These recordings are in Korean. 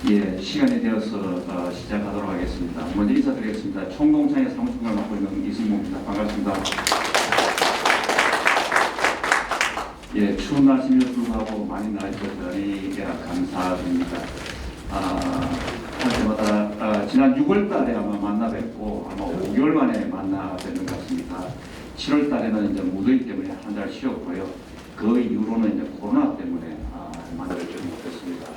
예, 시간이 되어서 시작하도록 하겠습니다. 먼저 인사드리겠습니다. 총동창회 사무총장을 맡고 있는 이승모입니다. 반갑습니다. 예, 추운 날씨에도 불구하고 많이 나와주셔서 감사드립니다. 할 때마다 지난 6월 달에 아마 만나 뵙고 아마 5개월 만에 만나 뵙는 것 같습니다. 7월 달에는 이제 무더위 때문에 한 달 쉬었고요. 그 이후로는 이제 코로나 때문에 만나 뵙지 못했습니다.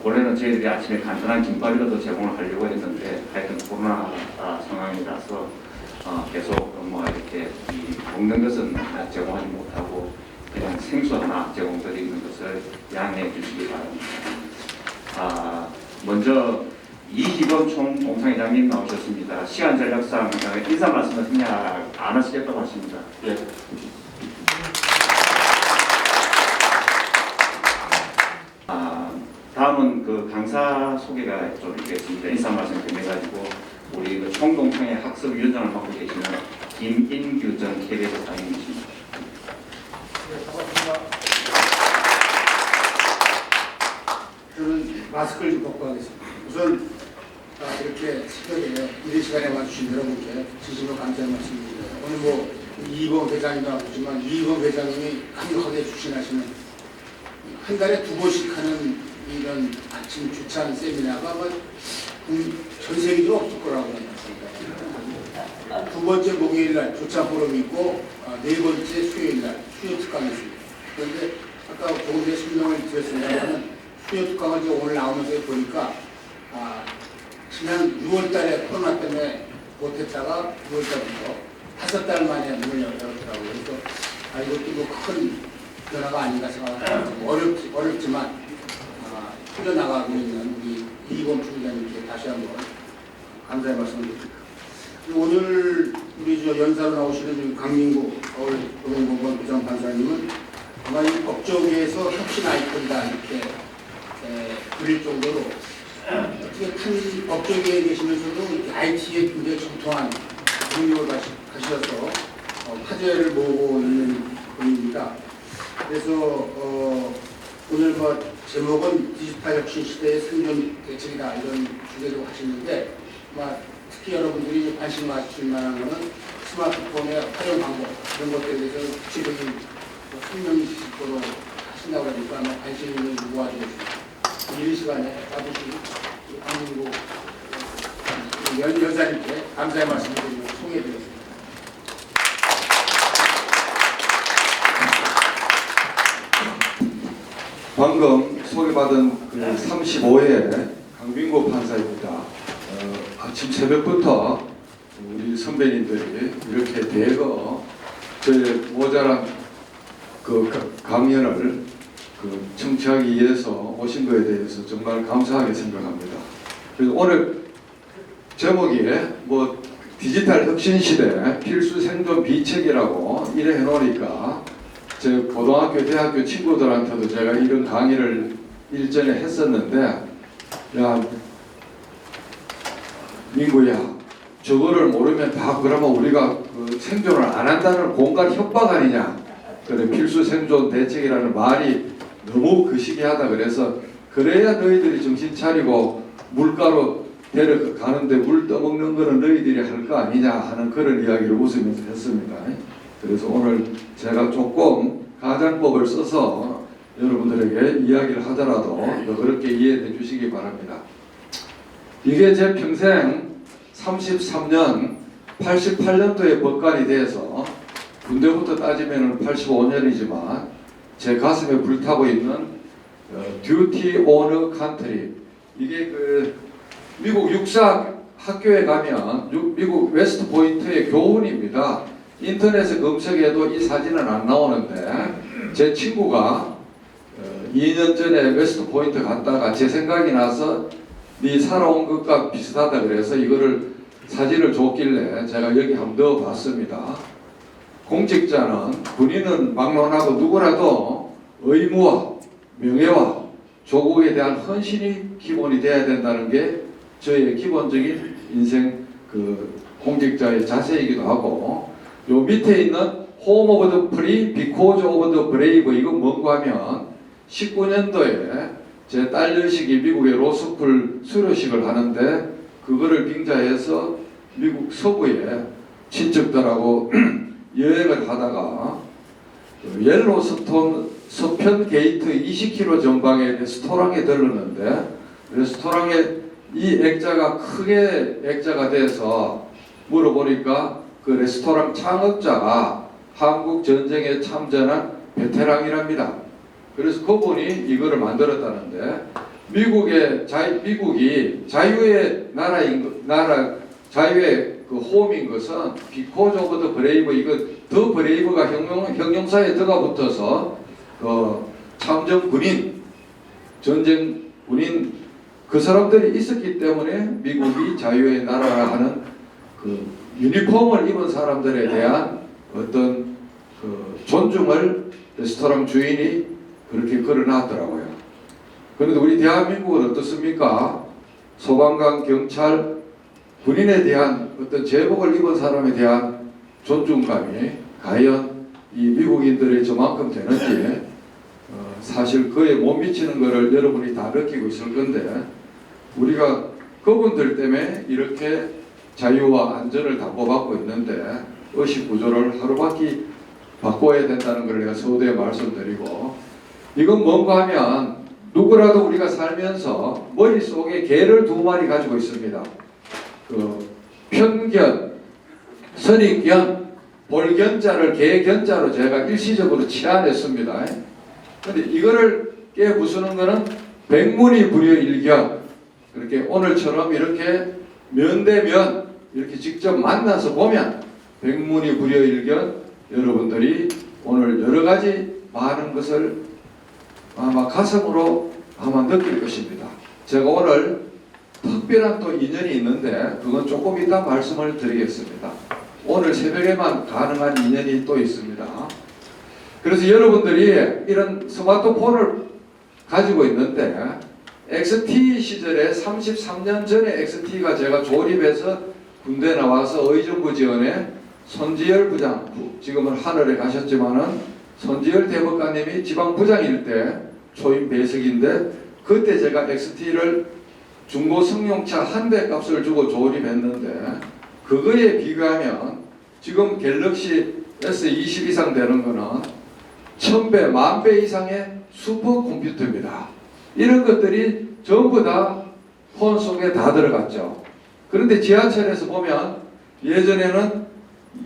원래는 저희들이 아침에 간단한 김밥이라도 제공을 하려고 했는데 하여튼 코로나 상황이라서 계속 이렇게 먹는 것은 제공하지 못하고 그냥 생수 하나 제공드리는 것을 양해해 주시기 바랍니다. 먼저 이기범 총동창회장님 나오셨습니다. 시간 전략상 인사 말씀을 그냥 안 하시겠다고 하십니다. 예. 다음은 그 강사 소개가 좀 있겠습니다. 인사 말씀 드려가지고 우리 그 총동창회 학습위원장을 맡고 계시는 김인규 전 KBS 사장님이십니다. 네, 반갑습니다. 저는 마스크를 좀 벗고 하겠습니다. 우선 이렇게 새벽에 이른 시간에 와주신 여러분께 진심으로 감사의 말씀드립니다. 오늘 이희범 회장님도 나오지만 이희범 회장님이 강력하게 추진하시는 한 달에 2번씩 하는 이런 아침 주찬 세미나가 아마 전 세계적으로 없을 거라고 생각합니다. 2번째 목요일날 주찬 포럼이 있고 4번째 수요일날 수요 특강이 있습니다. 그런데 아까 조금 전에 설명을 드렸습니다만 수요 특강을 오늘 나오면서 보니까 지난 6월달에 코로나 때문에 못했다가 6월달부터 5달 만에 문을 열었더라고요. 그래서 이것도 큰 변화가 아닌가 생각합니다. 어렵지만 풀려나가고 있는 우리 이희범 총장님께 다시 한번 감사의 말씀을 드립니다. 오늘 우리 연사로 나오시는 강민구 서울고등법원 부장판사님은 아마 이 법조계에서 혁신 아이콘이다 이렇게 그릴 정도로 어떻게 큰 법조계에 계시면서도 이렇게 IT에 굉장히 정통한 능력을 가셔서 화제를 모으고 있는 분입니다. 그래서 오늘 제목은 디지털 혁신 시대의 생존 대책이다 이런 주제로 하시는데 특히 여러분들이 관심 가질 만한 것은 스마트폰의 활용 방법 이런 것들에 대해서 구체적인 설명식으로 하신다고 하니까 관심 있는 모아주겠습니다. 이런 시간에 와주신 강민구 여사님께 감사의 말씀을 드리고 소개해드렸습니다. 방금 소개받은 그 35회 강민구 판사입니다. 아침 새벽부터 우리 선배님들이 이렇게 대거 저의 모자란 그 강연을 청취하기 위해서 오신 것에 대해서 정말 감사하게 생각합니다. 그래서 오늘 제목이 디지털 혁신 시대 필수 생존 비책이라고 이래 해놓으니까 제 고등학교, 대학교 친구들한테도 제가 이런 강의를 일전에 했었는데, 야, 민구야, 저거를 모르면 다 그러면 우리가 생존을 안 한다는 공갈 협박 아니냐? 그래, 필수 생존 대책이라는 말이 너무 거시기하다 그래서 그래야 너희들이 정신 차리고 물가로 데려가는데 물 떠먹는 거는 너희들이 할 거 아니냐 하는 그런 이야기를 웃으면서 했습니다. 그래서 오늘 제가 조금 가장법을 써서 여러분들에게 이야기를 하더라도 그렇게 이해해 주시기 바랍니다. 이게 제 평생 33년 88년도에 법관이 돼서 군대부터 따지면 85년이지만 제 가슴에 불타고 있는 듀티 오너 컨트리, 이게 미국 육사 학교에 가면 미국 웨스트 포인트의 교훈입니다. 인터넷에 검색해도 이 사진은 안 나오는데 제 친구가 2년 전에 웨스트 포인트 갔다가 제 생각이 나서 네 살아온 것과 비슷하다 그래서 이거를 사진을 줬길래 제가 여기 한번 넣어봤습니다. 공직자는 군인은 막론하고 누구라도 의무와 명예와 조국에 대한 헌신이 기본이 돼야 된다는 게 저의 기본적인 인생 공직자의 자세이기도 하고, 요 밑에 있는 Home of the Free, Because of the Brave, 이건 뭔가 하면 19년도에 제 딸 여식이 미국의 로스쿨 수료식을 하는데 그거를 빙자해서 미국 서부에 친척들하고 여행을 하다가 옐로스톤 서편 게이트 20km 전방에 레스토랑에 들렀는데 레스토랑에 이 액자가 크게 액자가 돼서 물어보니까 그 레스토랑 창업자가 한국 전쟁에 참전한 베테랑이랍니다. 그래서 그분이 이거를 만들었다는데 미국이 자유의 자유의 그 홈인 것은 비코즈 오브 더 브레이브, 이거 더 브레이브가 형용사에 더가 붙어서 그 참전 군인, 전쟁 군인 그 사람들이 있었기 때문에 미국이 자유의 나라라 하는 그 유니폼을 입은 사람들에 대한 어떤 그 존중을 레스토랑 주인이 그렇게 걸어놨더라고요. 그런데 우리 대한민국은 어떻습니까? 소방관, 경찰, 군인에 대한 어떤 제복을 입은 사람에 대한 존중감이 과연 이 미국인들의 저만큼 되는지 사실 그에 못 미치는 것을 여러분이 다 느끼고 있을 건데 우리가 그분들 때문에 이렇게 자유와 안전을 담보받고 있는데 의식 구조를 하루바퀴 바꿔야 된다는 걸 내가 서두에 말씀드리고 이건 뭔가 하면 누구라도 우리가 살면서 머릿속에 개를 2마리 가지고 있습니다. 그 편견, 선입견, 볼견자를 개견자로 제가 일시적으로 치환했습니다. 그런데 이거를 깨부수는 것은 백문이불여일견, 그렇게 오늘처럼 이렇게 면대면 이렇게 직접 만나서 보면 백문이불여일견 여러분들이 오늘 여러 가지 많은 것을 아마 가슴으로 아마 느낄 것입니다. 제가 오늘 특별한 또 인연이 있는데 그건 조금 이따 말씀을 드리겠습니다. 오늘 새벽에만 가능한 인연이 또 있습니다. 그래서 여러분들이 이런 스마트폰을 가지고 있는데 XT 시절에 33년 전에 XT가 제가 조립해서 군대 나와서 의정부 지원에 손지열 부장, 지금은 하늘에 가셨지만은 손지열 대법관님이 지방부장일 때 초임 배석인데 그때 제가 XT를 중고 승용차 한 대 값을 주고 조립했는데 그거에 비교하면 지금 갤럭시 S20 이상 되는 거는 1000배, 10,000배 이상의 슈퍼컴퓨터입니다. 이런 것들이 전부 다 폰 속에 다 들어갔죠. 그런데 지하철에서 보면 예전에는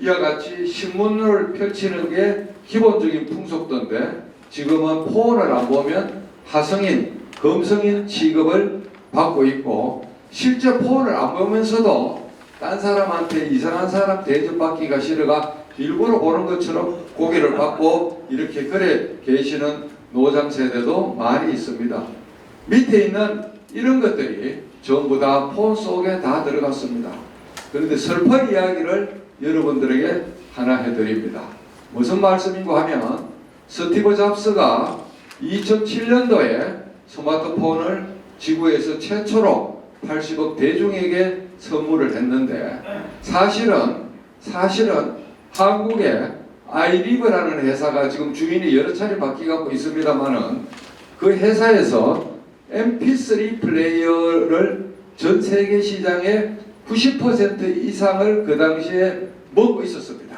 이와 같이 신문을 펼치는 게 기본적인 풍속도인데 지금은 폰을 안 보면 하성인, 검성인 취급을 받고 있고 실제 폰을 안 보면서도 딴 사람한테 이상한 사람 대접받기가 싫어가 일부러 보는 것처럼 고개를 받고 이렇게 그래 계시는 노장 세대도 많이 있습니다. 밑에 있는 이런 것들이 전부 다 폰 속에 다 들어갔습니다. 그런데 슬픈 이야기를 여러분들에게 하나 해드립니다. 무슨 말씀인고 하면 스티브 잡스가 2007년도에 스마트폰을 지구에서 최초로 80억 대중에게 선물을 했는데 사실은 한국에 아이리브라는 회사가 지금 주인이 여러 차례 바뀌고 있습니다만은 그 회사에서 MP3 플레이어를 전 세계 시장의 90% 이상을 그 당시에 먹고 있었습니다.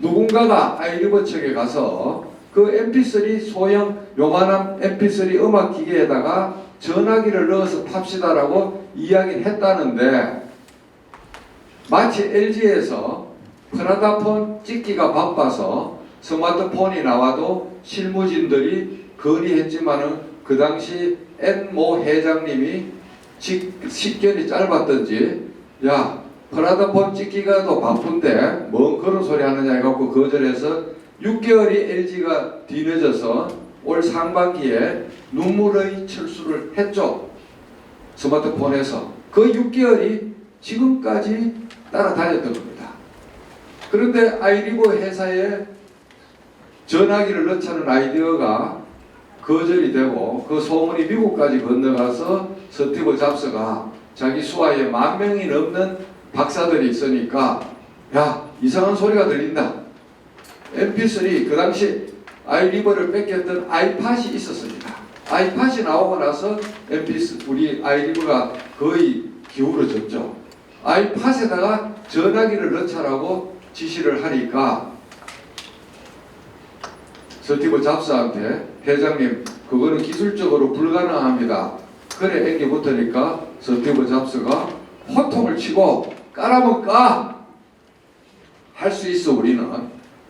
누군가가 아이리브 측에 가서 그 MP3 소형 요만한 MP3 음악 기계에다가 전화기를 넣어서 탑시다라고 이야기를 했다는데 마치 LG에서 프라다폰 찍기가 바빠서 스마트폰이 나와도 실무진들이 건의했지만은 그 당시 엔모 회장님이 식견이 짧았던지 야 프라다폰 찍기가 더 바쁜데 뭔 그런 소리 하느냐 해갖고 거절해서 6개월이 LG가 뒤늦어서 올 상반기에 눈물의 철수를 했죠. 스마트폰에서 그 6개월이 지금까지 따라다녔던 겁니다. 그런데 아이리브 회사에 전화기를 넣자는 아이디어가 거절이 되고 그 소문이 미국까지 건너가서 스티브 잡스가 자기 수하에 10,000명이 넘는 박사들이 있으니까 야 이상한 소리가 들린다. MP3 그 당시 아이리버를 뺏겼던 아이팟이 있었습니다. 아이팟이 나오고 나서 MP3 우리 아이리브가 거의 기울어졌죠. 아이팟에다가 전화기를 넣자라고 지시를 하니까 스티브 잡스한테 회장님 그거는 기술적으로 불가능합니다. 그래 애기 붙으니까 스티브 잡스가 호통을 치고 까라면 까! 할 수 있어 우리는.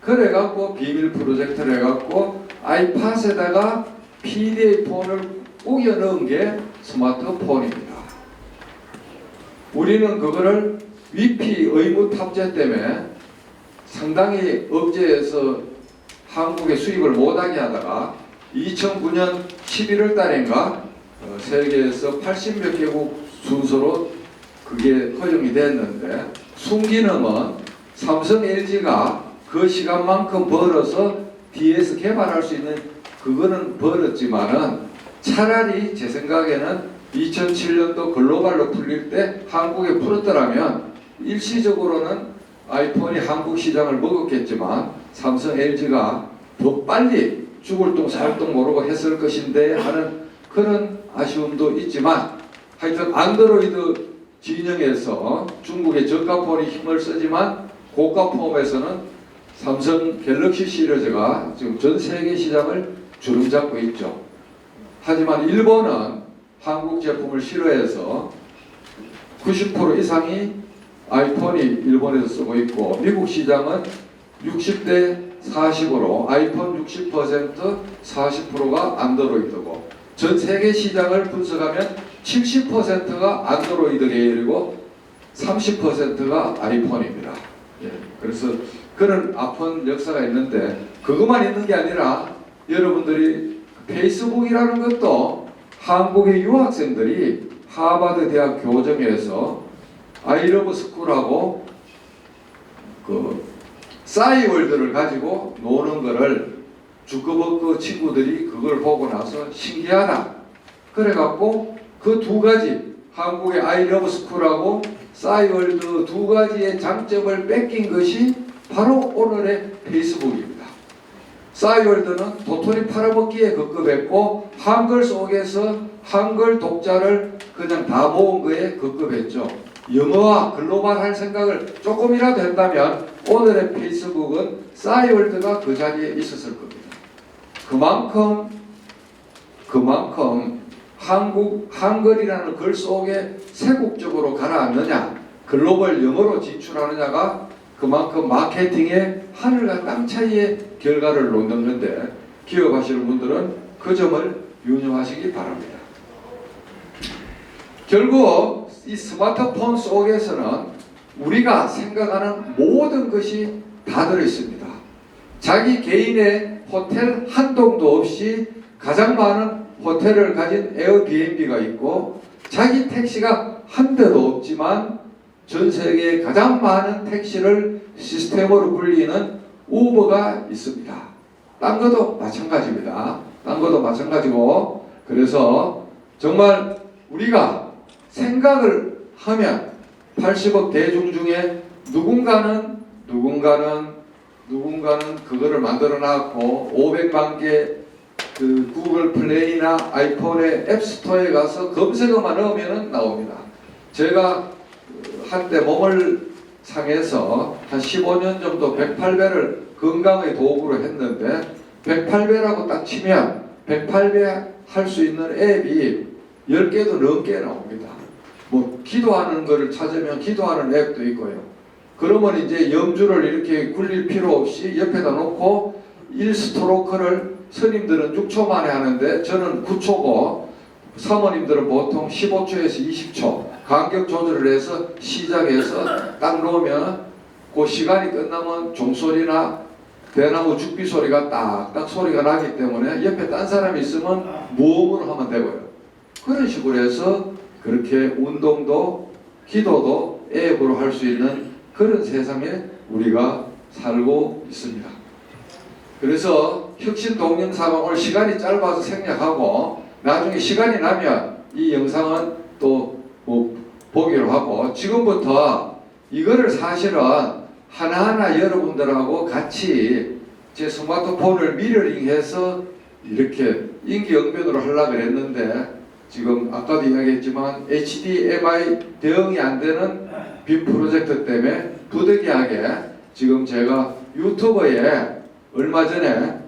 그래갖고 비밀 프로젝트를 해갖고 아이팟에다가 PDA 폰을 우겨 넣은 게 스마트폰입니다. 우리는 그거를 위피 의무 탑재 때문에 상당히 억제해서 한국에 수입을 못하게 하다가 2009년 11월 달인가 세계에서 80몇 개국 순서로 그게 허용이 됐는데 순기능은 삼성 LG가 그 시간만큼 벌어서 뒤에서 개발할 수 있는 그거는 벌었지만은 차라리 제 생각에는 2007년도 글로벌로 풀릴 때 한국에 풀었더라면 일시적으로는 아이폰이 한국 시장을 먹었겠지만 삼성 LG가 더 빨리 죽을 똥 살 똥 모르고 했을 것인데 하는 그런 아쉬움도 있지만 하여튼 안드로이드 진영에서 중국의 저가 폰이 힘을 쓰지만 고가 폰에서는 삼성 갤럭시 시리즈가 지금 전 세계 시장을 주름잡고 있죠. 하지만 일본은 한국 제품을 싫어해서 90% 이상이 아이폰이 일본에서 쓰고 있고 미국 시장은 60대 40으로 아이폰 60% 40%가 안드로이드고 전 세계 시장을 분석하면 70%가 안드로이드 계열이고 30%가 아이폰입니다. 예, 그래서 그런 아픈 역사가 있는데 그것만 있는 게 아니라 여러분들이 페이스북이라는 것도 한국의 유학생들이 하버드 대학 교정에서 아이러브 스쿨하고 그 싸이월드를 가지고 노는 거를 주커버크 친구들이 그걸 보고 나서 신기하다. 그래갖고 그 두 가지 한국의 아이러브 스쿨하고 싸이월드 두 가지의 장점을 뺏긴 것이 바로 오늘의 페이스북입니다. 싸이월드는 도토리 팔아먹기에 급급했고 한글 속에서 한글 독자를 그냥 다 모은 거에 급급했죠. 영어와 글로벌할 생각을 조금이라도 했다면 오늘의 페이스북은 싸이월드가 그 자리에 있었을 겁니다. 그만큼 한글이라는 글 속에 세국적으로 가라앉느냐 글로벌 영어로 진출하느냐가 그만큼 마케팅의 하늘과 땅 차이의 결과를 놓는 건데 기업하시는 분들은 그 점을 유념하시기 바랍니다. 결국 이 스마트폰 속에서는 우리가 생각하는 모든 것이 다 들어있습니다. 자기 개인의 호텔 한 동도 없이 가장 많은 호텔을 가진 에어비앤비가 있고 자기 택시가 한 대도 없지만 전 세계에 가장 많은 택시를 시스템으로 굴리는 우버가 있습니다. 딴 것도 마찬가지입니다. 딴 것도 마찬가지고 그래서 정말 우리가 생각을 하면 80억 대중 중에 누군가는 그거를 만들어 놨고 500만 개 그 구글 플레이나 아이폰의 앱스토어에 가서 검색어만 넣으면 나옵니다. 제가 한때 몸을 상해서 한 15년 정도 108배를 건강의 도구로 했는데 108배라고 딱 치면 108배 할 수 있는 앱이 10개도 넘게 나옵니다. 뭐 기도하는 거를 찾으면 기도하는 앱도 있고요. 그러면 이제 염주를 이렇게 굴릴 필요 없이 옆에다 놓고 1스트로크를 스님들은 6초 만에 하는데 저는 9초고 사모님들은 보통 15초에서 20초 간격 조절을 해서 시작해서 딱 놓으면 그 시간이 끝나면 종소리나 대나무 죽비 소리가 딱딱 소리가 나기 때문에 옆에 딴 사람이 있으면 무음으로 하면 되고요. 그런 식으로 해서 그렇게 운동도 기도도 앱으로 할 수 있는 그런 세상에 우리가 살고 있습니다. 그래서 혁신 동영상은 오늘 시간이 짧아서 생략하고 나중에 시간이 나면 이 영상은 또 뭐 보기로 하고 지금부터 이거를 사실은 하나하나 여러분들하고 같이 제 스마트폰을 미러링해서 이렇게 임기응변으로 하려고 그랬는데 지금 아까도 이야기했지만 HDMI 대응이 안 되는 빔 프로젝트 때문에 부득이하게 지금 제가 유튜버에 얼마 전에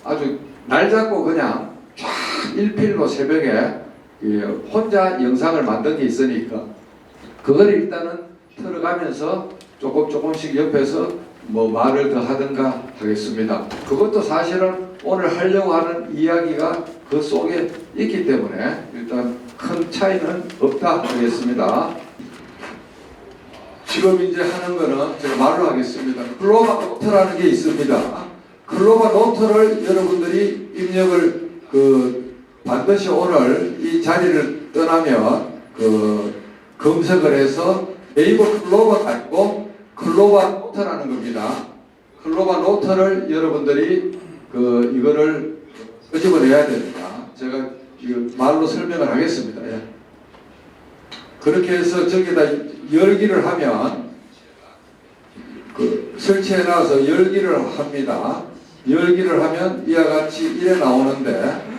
아주 날 잡고 그냥 쫙 일필로 새벽에 혼자 영상을 만든 게 있으니까 그걸 일단은 틀어가면서 조금씩 옆에서 뭐 말을 더 하든가 하겠습니다. 그것도 사실은 오늘 하려고 하는 이야기가 그 속에 있기 때문에 일단 큰 차이는 없다 하겠습니다. 지금 이제 하는 거는 제가 말로 하겠습니다. 글로벌 노트라는 게 있습니다. 글로벌 노트를 여러분들이 입력을 반드시 오늘 이 자리를 떠나면 검색을 해서 네이버 글로벌 아니고 글로벌 노트라는 겁니다. 글로벌 노트를 여러분들이 이거를 끄집어내야 됩니다. 제가 이거 말로 설명을 하겠습니다. 예. 그렇게 해서 저기다 열기를 하면 설치해 놔서 열기를 합니다. 열기를 하면 이와 같이 이래 나오는데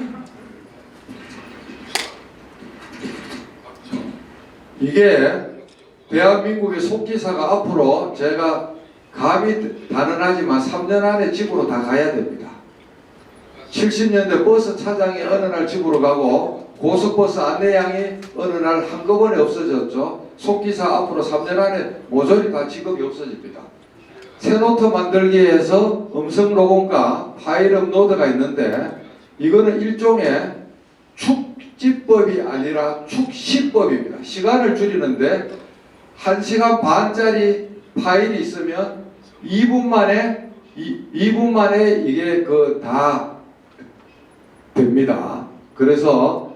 이게 대한민국의 속기사가 앞으로 제가 감히 단언하지만 3년 안에 집으로 다 가야 됩니다. 70년대 버스 차장이 어느 날 집으로 가고 고속버스 안내양이 어느 날 한꺼번에 없어졌죠. 속기사 앞으로 3년 안에 모조리 다 직업이 없어집니다. 새 노트 만들기에서 음성 녹음과 파일 업로드가 있는데 이거는 일종의 축지법이 아니라 축시법입니다. 시간을 줄이는데 1시간 반짜리 파일이 있으면 2분 만에 이게 다 됩니다. 그래서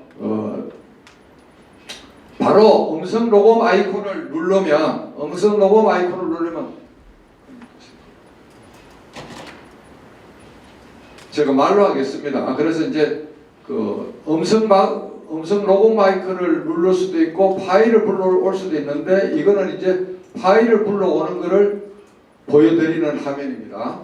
바로 음성 녹음 아이콘을 누르면 제가 말로 하겠습니다. 그래서 이제 음성 녹음 마이크를 누를 수도 있고 파일을 불러올 수도 있는데 이거는 이제 파일을 불러오는 것을 보여드리는 화면입니다.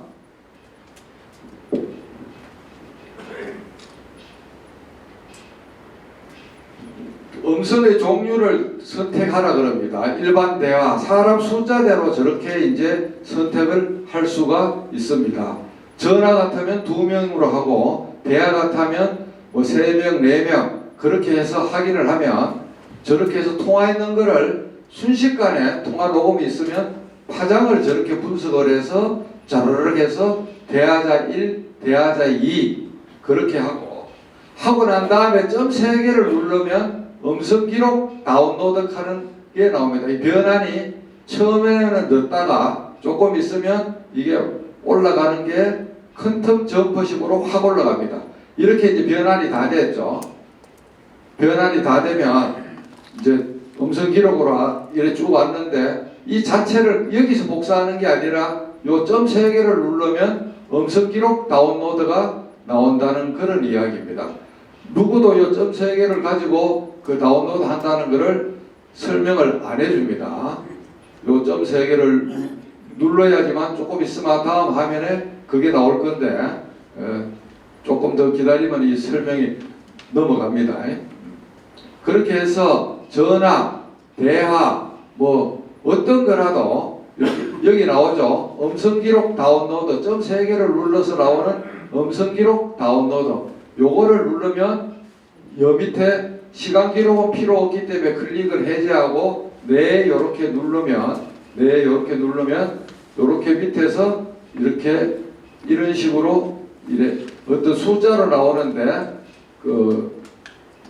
음성의 종류를 선택하라 그럽니다. 일반 대화, 사람 숫자대로 저렇게 이제 선택을 할 수가 있습니다. 전화 같으면 2명으로 하고 대화 같으면 3명, 4명 그렇게 해서 확인을 하면 저렇게 해서 통화했는 거를 순식간에 통화 녹음이 있으면 파장을 저렇게 분석을 해서 자르륵 해서 대화자 1, 대화자 2 그렇게 하고 난 다음에 점 3개를 누르면 음성 기록 다운로드 하는 게 나옵니다. 이 변환이 처음에는 늦다가 조금 있으면 이게 올라가는 게 큰 텀 점퍼식으로 확 올라갑니다. 이렇게 이제 변환이 다 됐죠. 변환이 다 되면 이제 음성 기록으로 이렇게 쭉 왔는데 이 자체를 여기서 복사하는 게 아니라 요 점 3개를 누르면 음성 기록 다운로드가 나온다는 그런 이야기입니다. 누구도 요 점 3개를 가지고 다운로드 한다는 것을 설명을 안 해줍니다. 요 점 3개를 눌러야지만 조금 있으면 다음 화면에 그게 나올 건데 조금 더 기다리면 이 설명이 넘어갑니다. 그렇게 해서 전화, 대화 어떤 거라도 여기 나오죠. 음성 기록 다운로드 점 3개를 눌러서 나오는 음성 기록 다운로드 요거를 누르면 여 밑에 시간 기록은 필요 없기 때문에 클릭을 해제하고 네 요렇게 누르면 요렇게 밑에서 이렇게 이런 식으로 어떤 숫자로 나오는데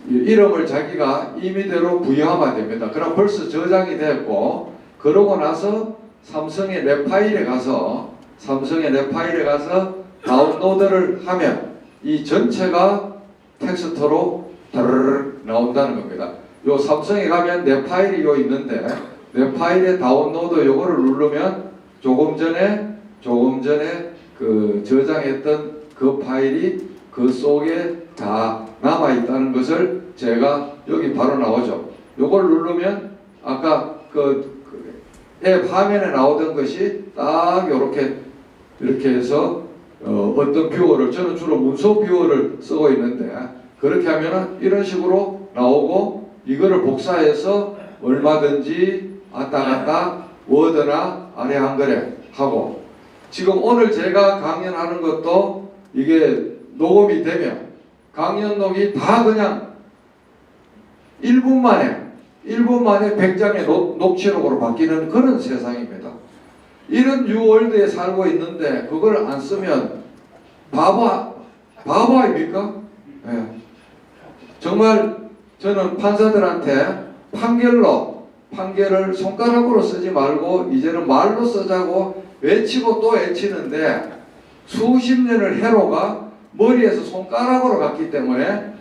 이름을 자기가 임의대로 부여하면 됩니다. 그럼 벌써 저장이 됐고 그러고 나서 삼성의 내 파일에 가서 다운로드를 하면 이 전체가 텍스트로 다르르 나온다는 겁니다. 요 삼성에 가면 내 파일이 요 있는데 내 파일에 다운로드 요거를 누르면 조금 전에 저장했던 그 파일이 그 속에 다 남아 있다는 것을 제가 여기 바로 나오죠. 요걸 누르면 아까 앱 화면에 나오던 것이 딱 이렇게 해서 어떤 뷰어를 저는 주로 문서 뷰어를 쓰고 있는데 그렇게 하면은 이런 식으로 나오고 이거를 복사해서 얼마든지 왔다 갔다 워드나 아래 한글에 하고 지금 오늘 제가 강연하는 것도 이게 녹음이 되면 강연록이 다 그냥 1분 만에 100장의 녹취록으로 바뀌는 그런 세상입니다. 이런 뉴월드에 살고 있는데 그걸 안 쓰면 바보 아닙니까? 예. 정말 저는 판사들한테 판결을 손가락으로 쓰지 말고 이제는 말로 쓰자고 외치고 또 외치는데 수십 년을 해로가 머리에서 손가락으로 갔기 때문에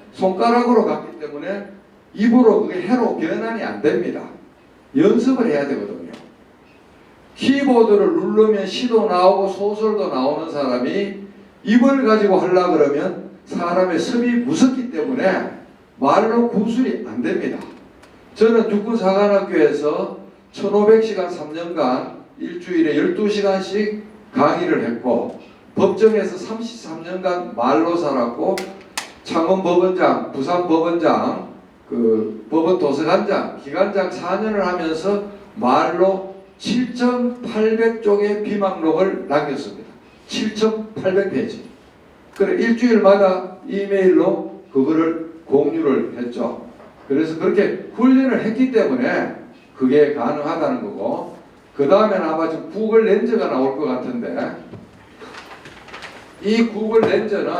입으로 그게 해로 변환이 안 됩니다. 연습을 해야 되거든요. 키보드를 누르면 시도 나오고 소설도 나오는 사람이 입을 가지고 하려고 그러면 사람의 습이 무섭기 때문에 말로 구술이 안 됩니다. 저는 육군사관학교에서 1500시간 3년간 일주일에 12시간씩 강의를 했고 법정에서 33년간 말로 살았고 창원법원장, 부산법원장, 법원도서관장, 기관장 4년을 하면서 말로 7,800쪽의 비망록을 남겼습니다. 7,800페이지. 그래 일주일마다 이메일로 그거를 공유를 했죠. 그래서 그렇게 훈련을 했기 때문에 그게 가능하다는 거고 그 다음에는 아마 지금 구글 렌즈가 나올 것 같은데 이 구글 렌즈는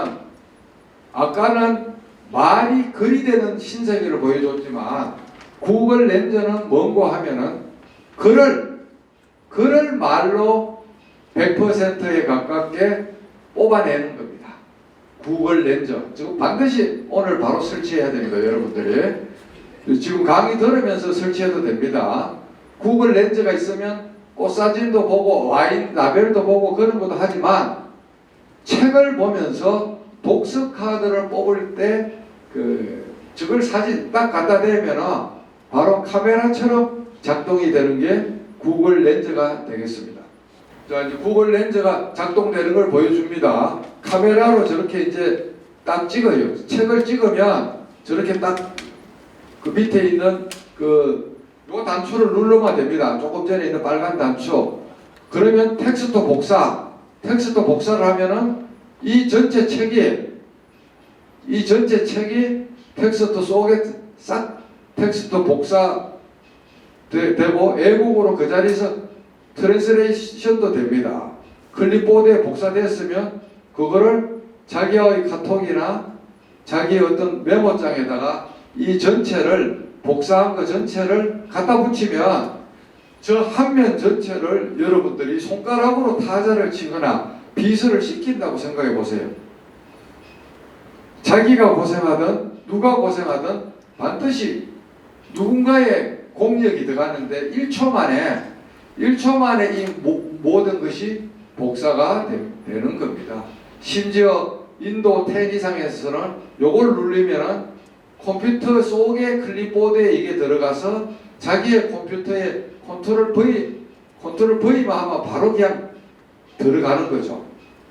아까는 말이 글이 되는 신세계를 보여줬지만 구글 렌즈는 뭔고 하면은 글을 말로 100%에 가깝게 뽑아내는 겁니다. 구글 렌즈. 지금 반드시 오늘 바로 설치해야 됩니다. 여러분들이. 지금 강의 들으면서 설치해도 됩니다. 구글 렌즈가 있으면 꽃사진도 보고 와인 라벨도 보고 그런 것도 하지만 책을 보면서 독서 카드를 뽑을 때 저걸 사진 딱 갖다 대면 바로 카메라처럼 작동이 되는 게 구글 렌즈가 되겠습니다. 자, 이제 구글 렌즈가 작동되는 걸 보여줍니다. 카메라로 저렇게 이제 딱 찍어요. 책을 찍으면 저렇게 딱 그 밑에 있는 요 단추를 누르면 됩니다. 조금 전에 있는 빨간 단추. 그러면 텍스트 복사를 하면은 이 전체 책이 텍스트 속에 싹 텍스트 복사 되고 애국어로 그 자리에서 트랜스레이션도 됩니다. 클립보드에 복사됐으면 그거를 자기의 카톡이나 자기의 어떤 메모장에다가 이 전체를 복사한 거 전체를 갖다 붙이면 저 한 면 전체를 여러분들이 손가락으로 타자를 치거나 비서를 시킨다고 생각해 보세요. 자기가 고생하든 누가 고생하든 반드시 누군가의 공력이 들어가는데 1초 만에 이 모든 것이 복사가 되는 겁니다. 심지어 인도 테니상에서는 요걸 누르면은 컴퓨터 속에 클립보드에 이게 들어가서 자기의 컴퓨터에 컨트롤 V만 하면 바로 그냥 들어가는 거죠.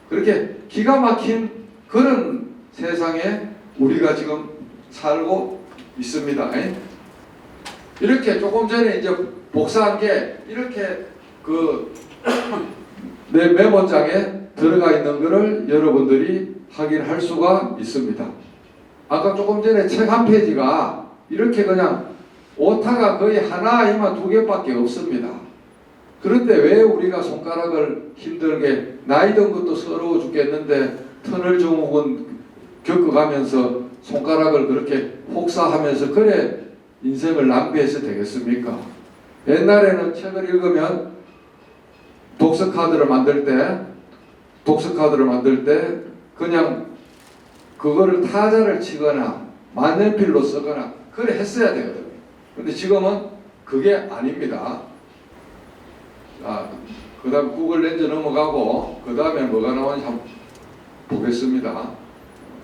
그렇게 기가 막힌 그런 세상에 우리가 지금 살고 있습니다. 이렇게 조금 전에 이제 복사한 게 이렇게 내 메모장에 들어가 있는 것을 여러분들이 확인할 수가 있습니다. 아까 조금 전에 책 한 페이지가 이렇게 그냥 오타가 거의 하나 아니면 두 개밖에 없습니다. 그런데 왜 우리가 손가락을 힘들게 나이 든 것도 서러워 죽겠는데 터널 증후군 겪어가면서 손가락을 그렇게 혹사하면서 그래 인생을 낭비해서 되겠습니까? 옛날에는 책을 읽으면 독서 카드를 만들 때 그냥 그거를 타자를 치거나 만년필로 쓰거나 그래 했어야 되거든요. 근데 지금은 그게 아닙니다. 자, 그 다음 구글 렌즈 넘어가고 그 다음에 뭐가 나오는지 한번 보겠습니다.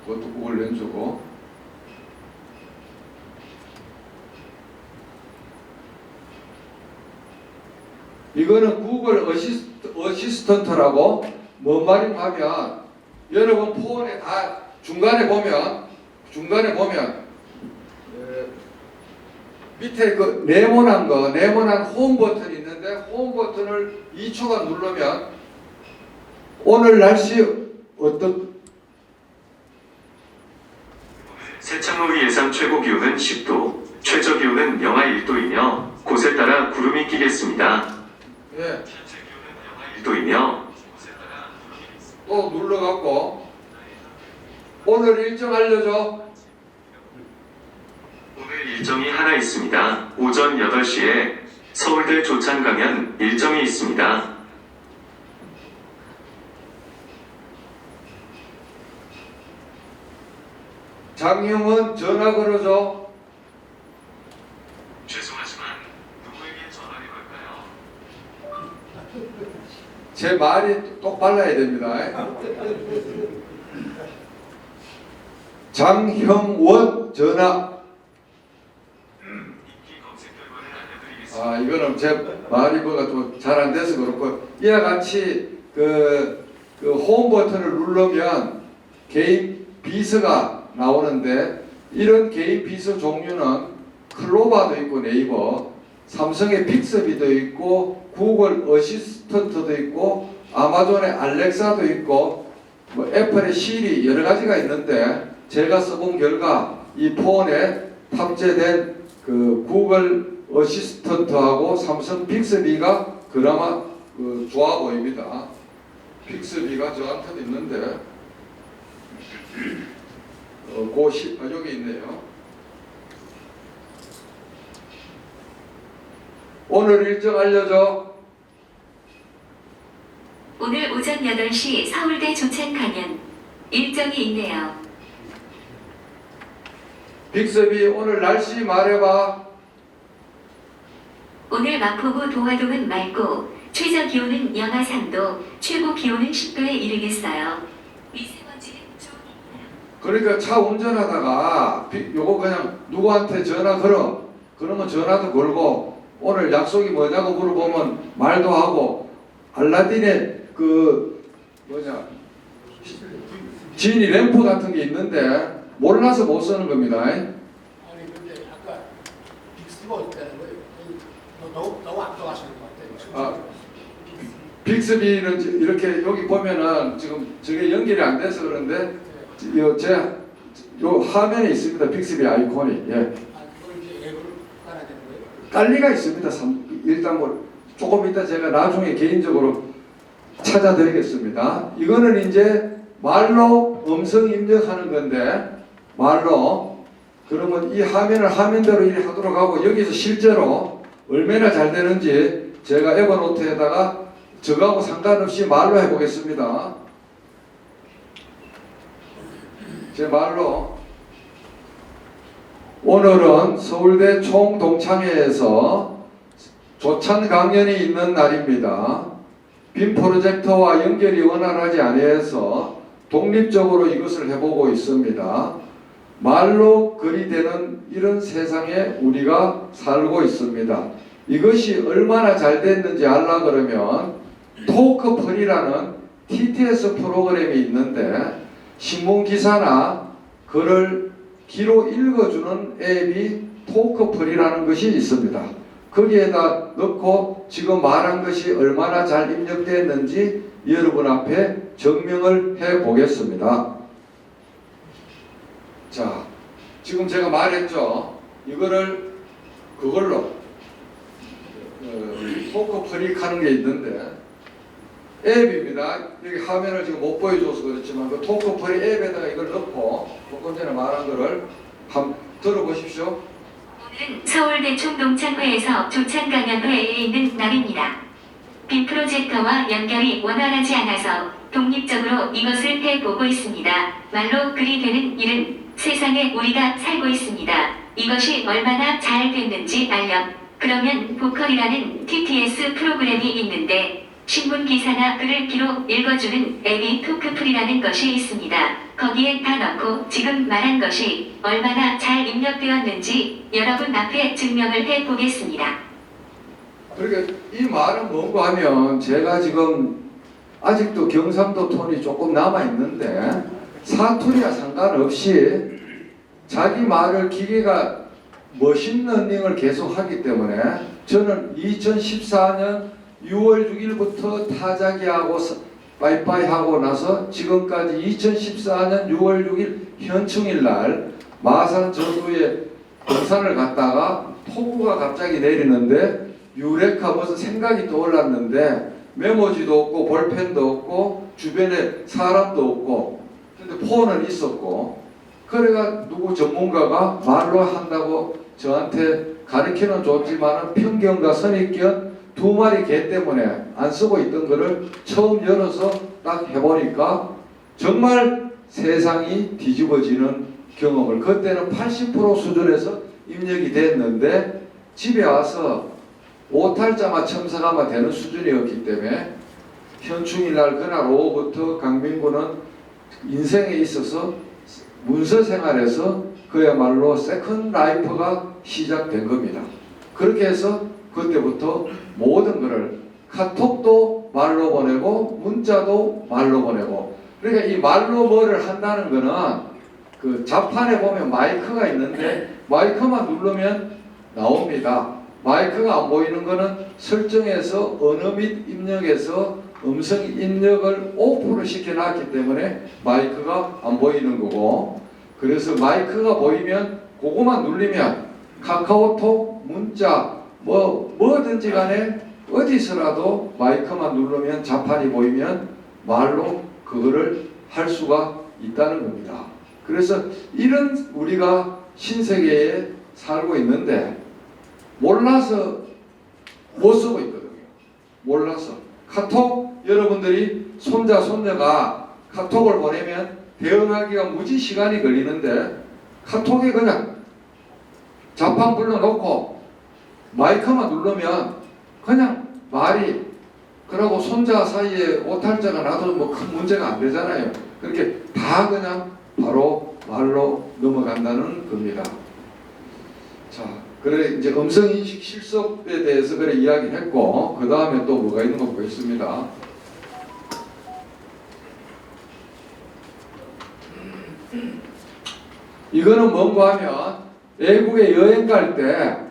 그것도 구글 렌즈고 이거는 구글 어시스턴트라고 뭔 말인가 하면 여러분 폰에 다 중간에 보면 밑에 그 네모난 홈 버튼이 있는데 홈 버튼을 2초간 누르면 오늘 날씨 어떤 세창호 예상 최고 기온은 10도, 최저 기온은 영하 1도이며 곳에 따라 구름이 끼겠습니다. 예, 현재 기온은 영하 1도이며 또 눌러갖고 오늘 일정 알려줘. 오늘 일정이 하나 있습니다. 오전 8시에 서울대 조찬 강연 일정이 있습니다. 장용은 전화 걸어줘. 죄송하지만 누구에게 전화를 걸까요? 제 말이 똑발라야 됩니다. 장형원 전화. 인기 검색 결과를 알려드리겠습니다. 이거는 제 말이 뭐가 좀 잘 안 돼서 그렇고 이와 같이 홈 버튼을 누르면 개인 비서가 나오는데 이런 개인 비서 종류는 클로바도 있고 네이버, 삼성의 픽스비도 있고 구글 어시스턴트도 있고 아마존의 알렉사도 있고 뭐 애플의 시리 여러 가지가 있는데 제가 써본 결과 이 폰에 탑재된 그 구글 어시스턴트하고 삼성 픽스비가 그나마 좋아 보입니다. 픽스비가 저한테도 있는데 여기 있네요. 오늘 일정 알려줘. 오늘 오전 8시 서울대 조찬 강연 일정이 있네요. 빅스비 오늘 날씨 말해봐. 오늘 마포구 도화동은 맑고 최저 기온은 영하 3도, 최고 기온은 10도에 이르겠어요. 미세먼지는 좋습니다. 그러니까 차 운전하다가 요거 그냥 누구한테 전화 걸어. 그러면 전화도 걸고 오늘 약속이 뭐냐고 물어보면 말도 하고 알라딘의 지니 램프 같은 게 있는데 몰라서 못 쓰는 겁니다. 아니 근데 아까 빅스가 어디다는 거예요? 너무 앞서가시는 것 같아요. 빅스비는 이렇게 여기 보면은 지금 저게 연결이 안 돼서 그런데 요 화면에 있습니다. 빅스비 아이콘이. 예. 그걸 이제 앱을 깔아야 되는 거예요? 깔리가 있습니다. 일단 조금 이따 제가 나중에 개인적으로 찾아드리겠습니다. 이거는 이제 말로 음성 입력하는 건데 말로 그러면 이 화면을 화면대로 이렇게 하도록 하고 여기서 실제로 얼마나 잘 되는지 제가 에버노트에다가 저거하고 상관없이 말로 해보겠습니다. 제 말로 오늘은 서울대 총동창회에서 조찬 강연이 있는 날입니다. 빔 프로젝터와 연결이 원활하지 아니해서 독립적으로 이것을 해보고 있습니다. 말로 글이 되는 이런 세상에 우리가 살고 있습니다. 이것이 얼마나 잘 됐는지 알라 그러면 토크펄이라는 TTS 프로그램이 있는데 신문기사나 글을 귀로 읽어주는 앱이 토크펄이라는 것이 있습니다. 거기에다 넣고 지금 말한 것이 얼마나 잘 입력됐는지 여러분 앞에 증명을 해 보겠습니다. 자, 지금 제가 말했죠. 이거를 그걸로 토크펄이 하는 게 있는데 앱입니다. 여기 화면을 지금 못 보여줘서 그렇지만 그 토크펄이 앱에다가 이걸 넣고 조금 전에 말한 거를 한번 들어보십시오. 오늘은 서울대 총동창회에서 조찬 강연회에 있는 날입니다. 빔 프로젝터와 연결이 원활하지 않아서 독립적으로 이것을 해보고 있습니다. 말로 글이 되는 일은 세상에 우리가 살고 있습니다. 이것이 얼마나 잘 됐는지 알렴. 그러면 보컬이라는 TTS 프로그램이 있는데 신문 기사나 글을 귀로 읽어주는 앱이 토크풀이라는 것이 있습니다. 거기에 다 넣고 지금 말한 것이 얼마나 잘 입력되었는지 여러분 앞에 증명을 해보겠습니다. 그러니까 이 말은 뭔가 하면 제가 지금 아직도 경상도 톤이 조금 남아있는데 사투리와 상관없이 자기 말을 기계가 머신러닝을 계속 하기 때문에 저는 2014년 6월 6일부터 타자기하고 빠이빠이 하고 나서 지금까지 2014년 6월 6일 현충일 날 마산 저수에 등산을 갔다가 폭우가 갑자기 내리는데 유레카 무슨 생각이 떠올랐는데 메모지도 없고 볼펜도 없고 주변에 사람도 없고 근데 폰은 있었고 그래가 누구 전문가가 말로 한다고 저한테 가르치는 줬지만은 편견과 선입견 두 마리 개 때문에 안 쓰고 있던 거를 처음 열어서 딱 해보니까 정말 세상이 뒤집어지는 경험을 그때는 80% 수준에서 입력이 됐는데 집에 와서 오탈자만 첨삭하면 되는 수준이었기 때문에 현충일날 그날 오후부터 강민구는 인생에 있어서 문서 생활에서 그야말로 세컨 라이프가 시작된 겁니다. 그렇게 해서 그때부터 모든 것을 카톡도 말로 보내고 문자도 말로 보내고 그러니까 이 말로 뭐를 한다는 거는 그 자판에 보면 마이크가 있는데 마이크만 누르면 나옵니다. 마이크가 안 보이는 거는 설정에서 언어 및 입력에서 음성 입력을 오프로 시켜놨기 때문에 마이크가 안 보이는 거고 그래서 마이크가 보이면 그거만 누르면 카카오톡, 문자 뭐든지 간에 어디서라도 마이크만 누르면 자판이 보이면 말로 그거를 할 수가 있다는 겁니다. 그래서 이런 우리가 신세계에 살고 있는데 몰라서 못 쓰고 있거든요. 몰라서 카톡 여러분들이 손자 손녀가 카톡을 보내면 대응하기가 무지 시간이 걸리는데 카톡에 그냥 자판 불러놓고 마이크만 누르면 그냥 말이 그러고 손자 사이에 오탈자가 나도 뭐 큰 문제가 안 되잖아요. 그렇게 다 그냥 바로 말로 넘어간다는 겁니다. 자, 그래 이제 음성인식 실습에 대해서 그래 이야기했고 그 다음에 또 뭐가 있는 거 보겠습니다. 이거는 뭔가 하면 외국에 여행 갈 때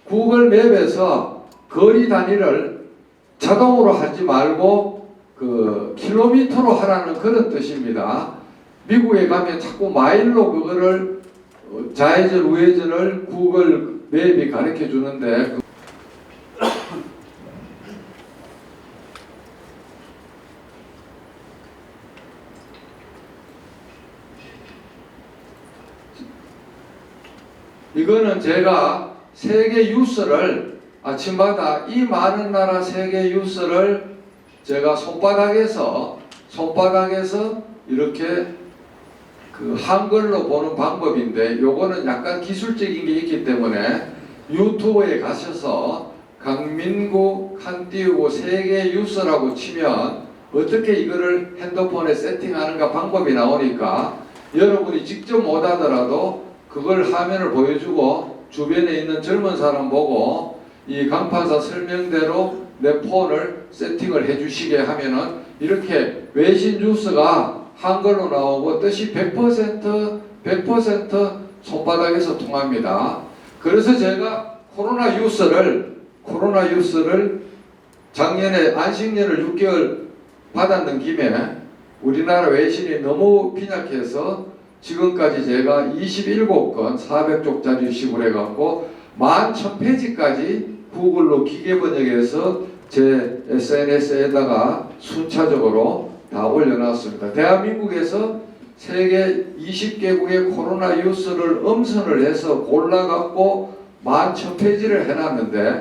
구글 맵에서 거리 단위를 자동으로 하지 말고 그 킬로미터로 하라는 그런 뜻입니다. 미국에 가면 자꾸 마일로 그거를 좌회전 우회전을 구글 맵이 가르쳐 주는데 이거는 제가 세계 뉴스를 아침마다 이 많은 나라 세계 뉴스를 제가 손바닥에서 이렇게 그 한글로 보는 방법인데 요거는 약간 기술적인 게 있기 때문에 유튜브에 가셔서 강민구 칸 띄우고 세계 뉴스라고 치면 어떻게 이거를 핸드폰에 세팅하는가 방법이 나오니까 여러분이 직접 못하더라도 그걸 화면을 보여주고 주변에 있는 젊은 사람 보고 이 강판사 설명대로 내 폰을 세팅을 해주시게 하면은 이렇게 외신 뉴스가 한글로 나오고 뜻이 100% 손바닥에서 통합니다. 그래서 제가 코로나 뉴스를 작년에 안식년을 6개월 받았는 김에 우리나라 외신이 너무 빈약해서 지금까지 제가 27건 400쪽짜리 식으로 해갖고 11,000페이지까지 구글로 기계 번역해서 제 SNS에다가 순차적으로 다 올려놨습니다. 대한민국에서 세계 20개국의 코로나 뉴스를 음선을 해서 골라갖고 11,000페이지를 해놨는데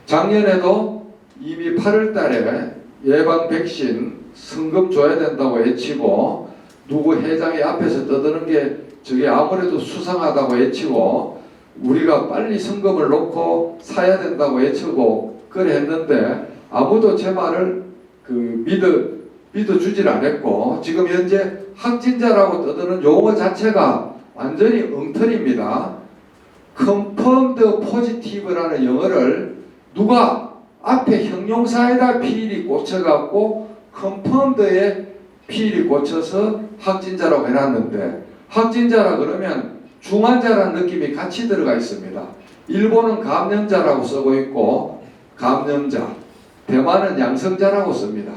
작년에도 이미 8월달에 예방 백신 승급 줘야 된다고 외치고 누구 회장이 앞에서 떠드는 게 저게 아무래도 수상하다고 외치고 우리가 빨리 성금을 놓고 사야 된다고 외치고 그래 했는데 아무도 제 말을 믿어주질 않았고 지금 현재 확진자라고 떠드는 용어 자체가 완전히 엉터리입니다. confirmed positive라는 영어를 누가 앞에 형용사에다 필히 꽂혀갖고 컨펌드에 필이 꽂혀서 확진자라고 해놨는데 확진자라 그러면 중환자라는 느낌이 같이 들어가 있습니다. 일본은 감염자라고 쓰고 있고 감염자, 대만은 양성자라고 씁니다.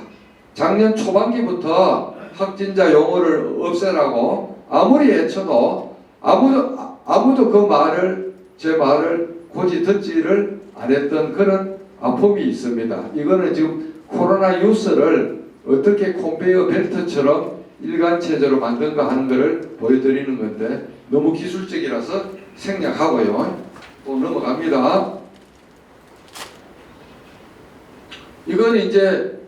작년 초반기부터 확진자 용어를 없애라고 아무리 외쳐도 아무도 그 말을 제 말을 고지 듣지를 안 했던 그런 아픔이 있습니다. 이거는 지금 코로나 뉴스를 어떻게 컨베이어 벨트처럼 일관체제로 만든가 하는 것을 보여드리는 건데 너무 기술적이라서 생략하고요. 또 넘어갑니다. 이건 이제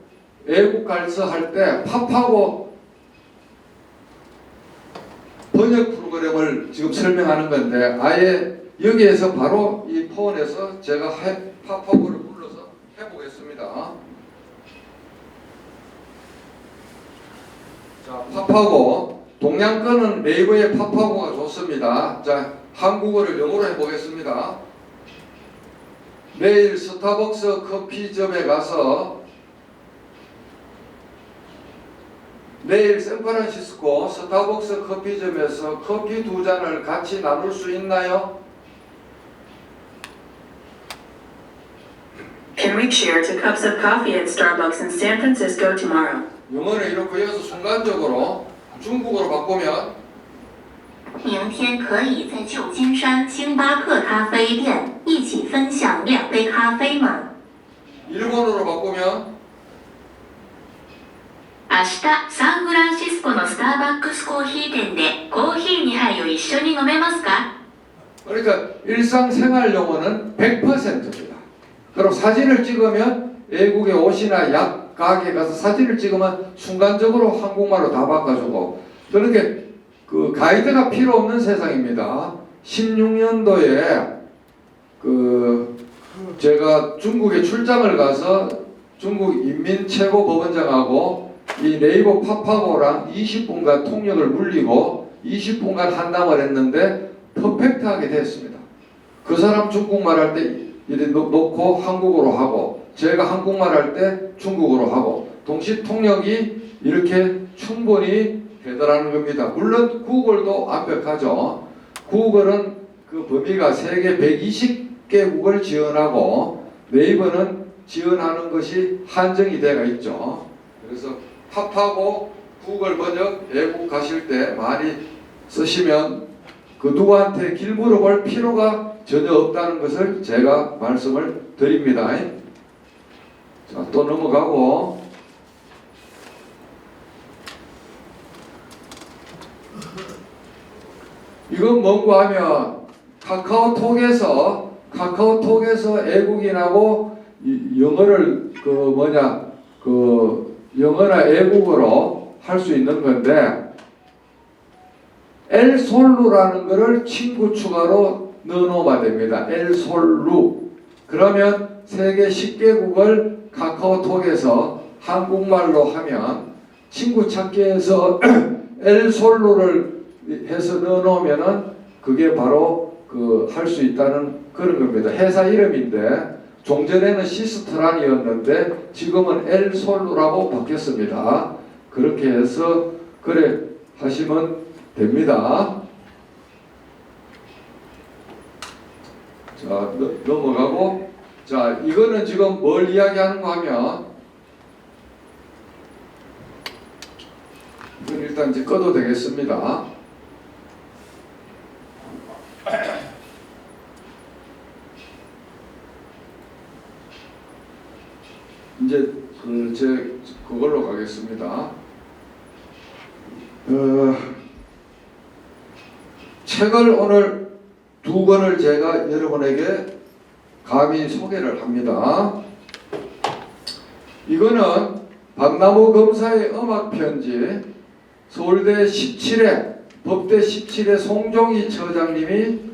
외국 갈서 할 때 팝하고 번역 프로그램을 지금 설명하는 건데 아예 여기에서 바로 이 폰에서 제가 팝하고를 불러서 해보겠습니다. 자, 팝하고 동양권은 네이버에 팝하고가 좋습니다. 자, 한국어를 영어로 해보겠습니다. 내일 스타벅스 커피점에 가서 내일 샌프란시스코 스타벅스 커피점에서 커피 2잔을 같이 나눌 수 있나요? Can we share 2 cups of coffee at Starbucks in San Francisco tomorrow? 영어는 이렇게 해서 순간적으로 중국어로 바꾸면 明天可以在旧金山星巴克咖啡店一起分享2杯咖啡吗？ 일본어로 바꾸면 明日、サンフランシスコのスターバックスコーヒー店でコーヒー2杯を一緒に飲めますか？ 그러니까 일상생활 용어는 100%입니다. 그럼 사진을 찍으면 외국의 옷이나 약 가게 가서 사진을 찍으면 순간적으로 한국말로 다 바꿔주고 그렇게 그 가이드가 필요 없는 세상입니다. 16년도에 그 제가 중국에 출장을 가서 중국 인민최고법원장하고 이 네이버 팝하고랑 20분간 통역을 물리고 20분간 한담을 했는데 퍼펙트하게 됐습니다. 그 사람 중국말 할 때 이렇게 놓고 한국어로 하고 제가 한국말 할 때 중국어로 하고 동시 통역이 이렇게 충분히 되더라는 겁니다. 물론 구글도 완벽하죠. 구글은 그 범위가 세계 120개국을 지원하고 네이버는 지원하는 것이 한정이 되어 있죠. 그래서 팝하고 구글 번역 외국 가실 때 많이 쓰시면 그 누구한테 길 물어볼 필요가 전혀 없다는 것을 제가 말씀을 드립니다. 자, 또 넘어가고 이건 뭔고 하면 카카오톡에서 외국인하고 영어를 영어나 외국어로 할 수 있는 건데 엘솔루라는 거를 친구 추가로 넣어놓으면 됩니다. 엘솔루. 그러면 세계 10개국을 카카오톡에서 한국말로 하면 친구 찾기에서 엘솔루를 해서 넣어놓으면은 그게 바로 할 수 있다는 그런 겁니다. 회사 이름인데 종전에는 시스트란이었는데 지금은 엘솔루라고 바뀌었습니다. 그렇게 해서 그래 하시면 됩니다. 자, 넘어가고 자, 이거는 지금 뭘 이야기하는가 하면 이건 일단 이제 꺼도 되겠습니다. 이제 그걸로 가겠습니다. 책을 오늘 2권을 제가 여러분에게 감히 소개를 합니다. 이거는 박나무 검사의 음악편지 서울대 17회 법대 17회 송종희 처장님이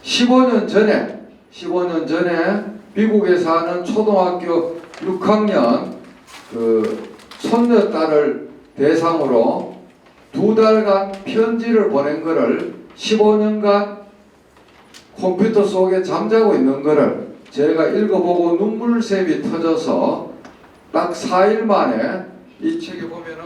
15년 전에 미국에 사는 초등학교 6학년 그 손녀딸을 대상으로 2달간 편지를 보낸 거를 15년간 컴퓨터 속에 잠자고 있는 거를 제가 읽어보고 눈물샘이 터져서 딱 4일 만에 이 책에 보면은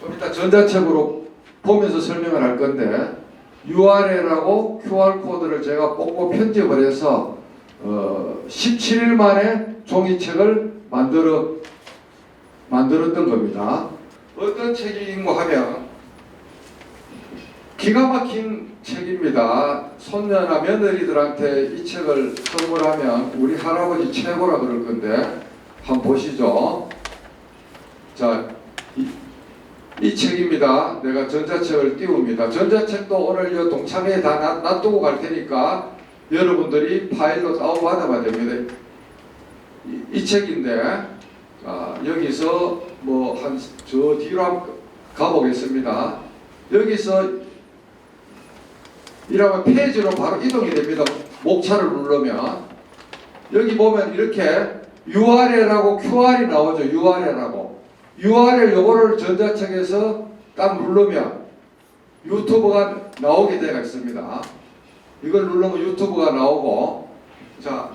좀 이따 전자책으로 보면서 설명을 할 건데 URL하고 QR코드를 제가 뽑고 편집을 해서 17일 만에 종이책을 만들었던 겁니다. 어떤 책인가 하면 기가 막힌 책입니다. 손녀나 며느리들한테 이 책을 선물하면 우리 할아버지 최고라 그럴 건데 한번 보시죠. 자, 이 책입니다. 내가 전자책을 띄웁니다. 전자책도 오늘 이 동창회에 다 놔두고 갈 테니까 여러분들이 파일로 다운받아봐야 됩니다. 이 책인데 여기서 뭐 한 저 뒤로 한번 가보겠습니다. 여기서 이러면 페이지로 바로 이동이 됩니다. 목차를 누르면 여기 보면 이렇게 URL하고 QR이 나오죠. URL 요거를 전자책에서 딱 누르면 유튜브가 나오게 되어 있습니다. 이걸 누르면 유튜브가 나오고, 자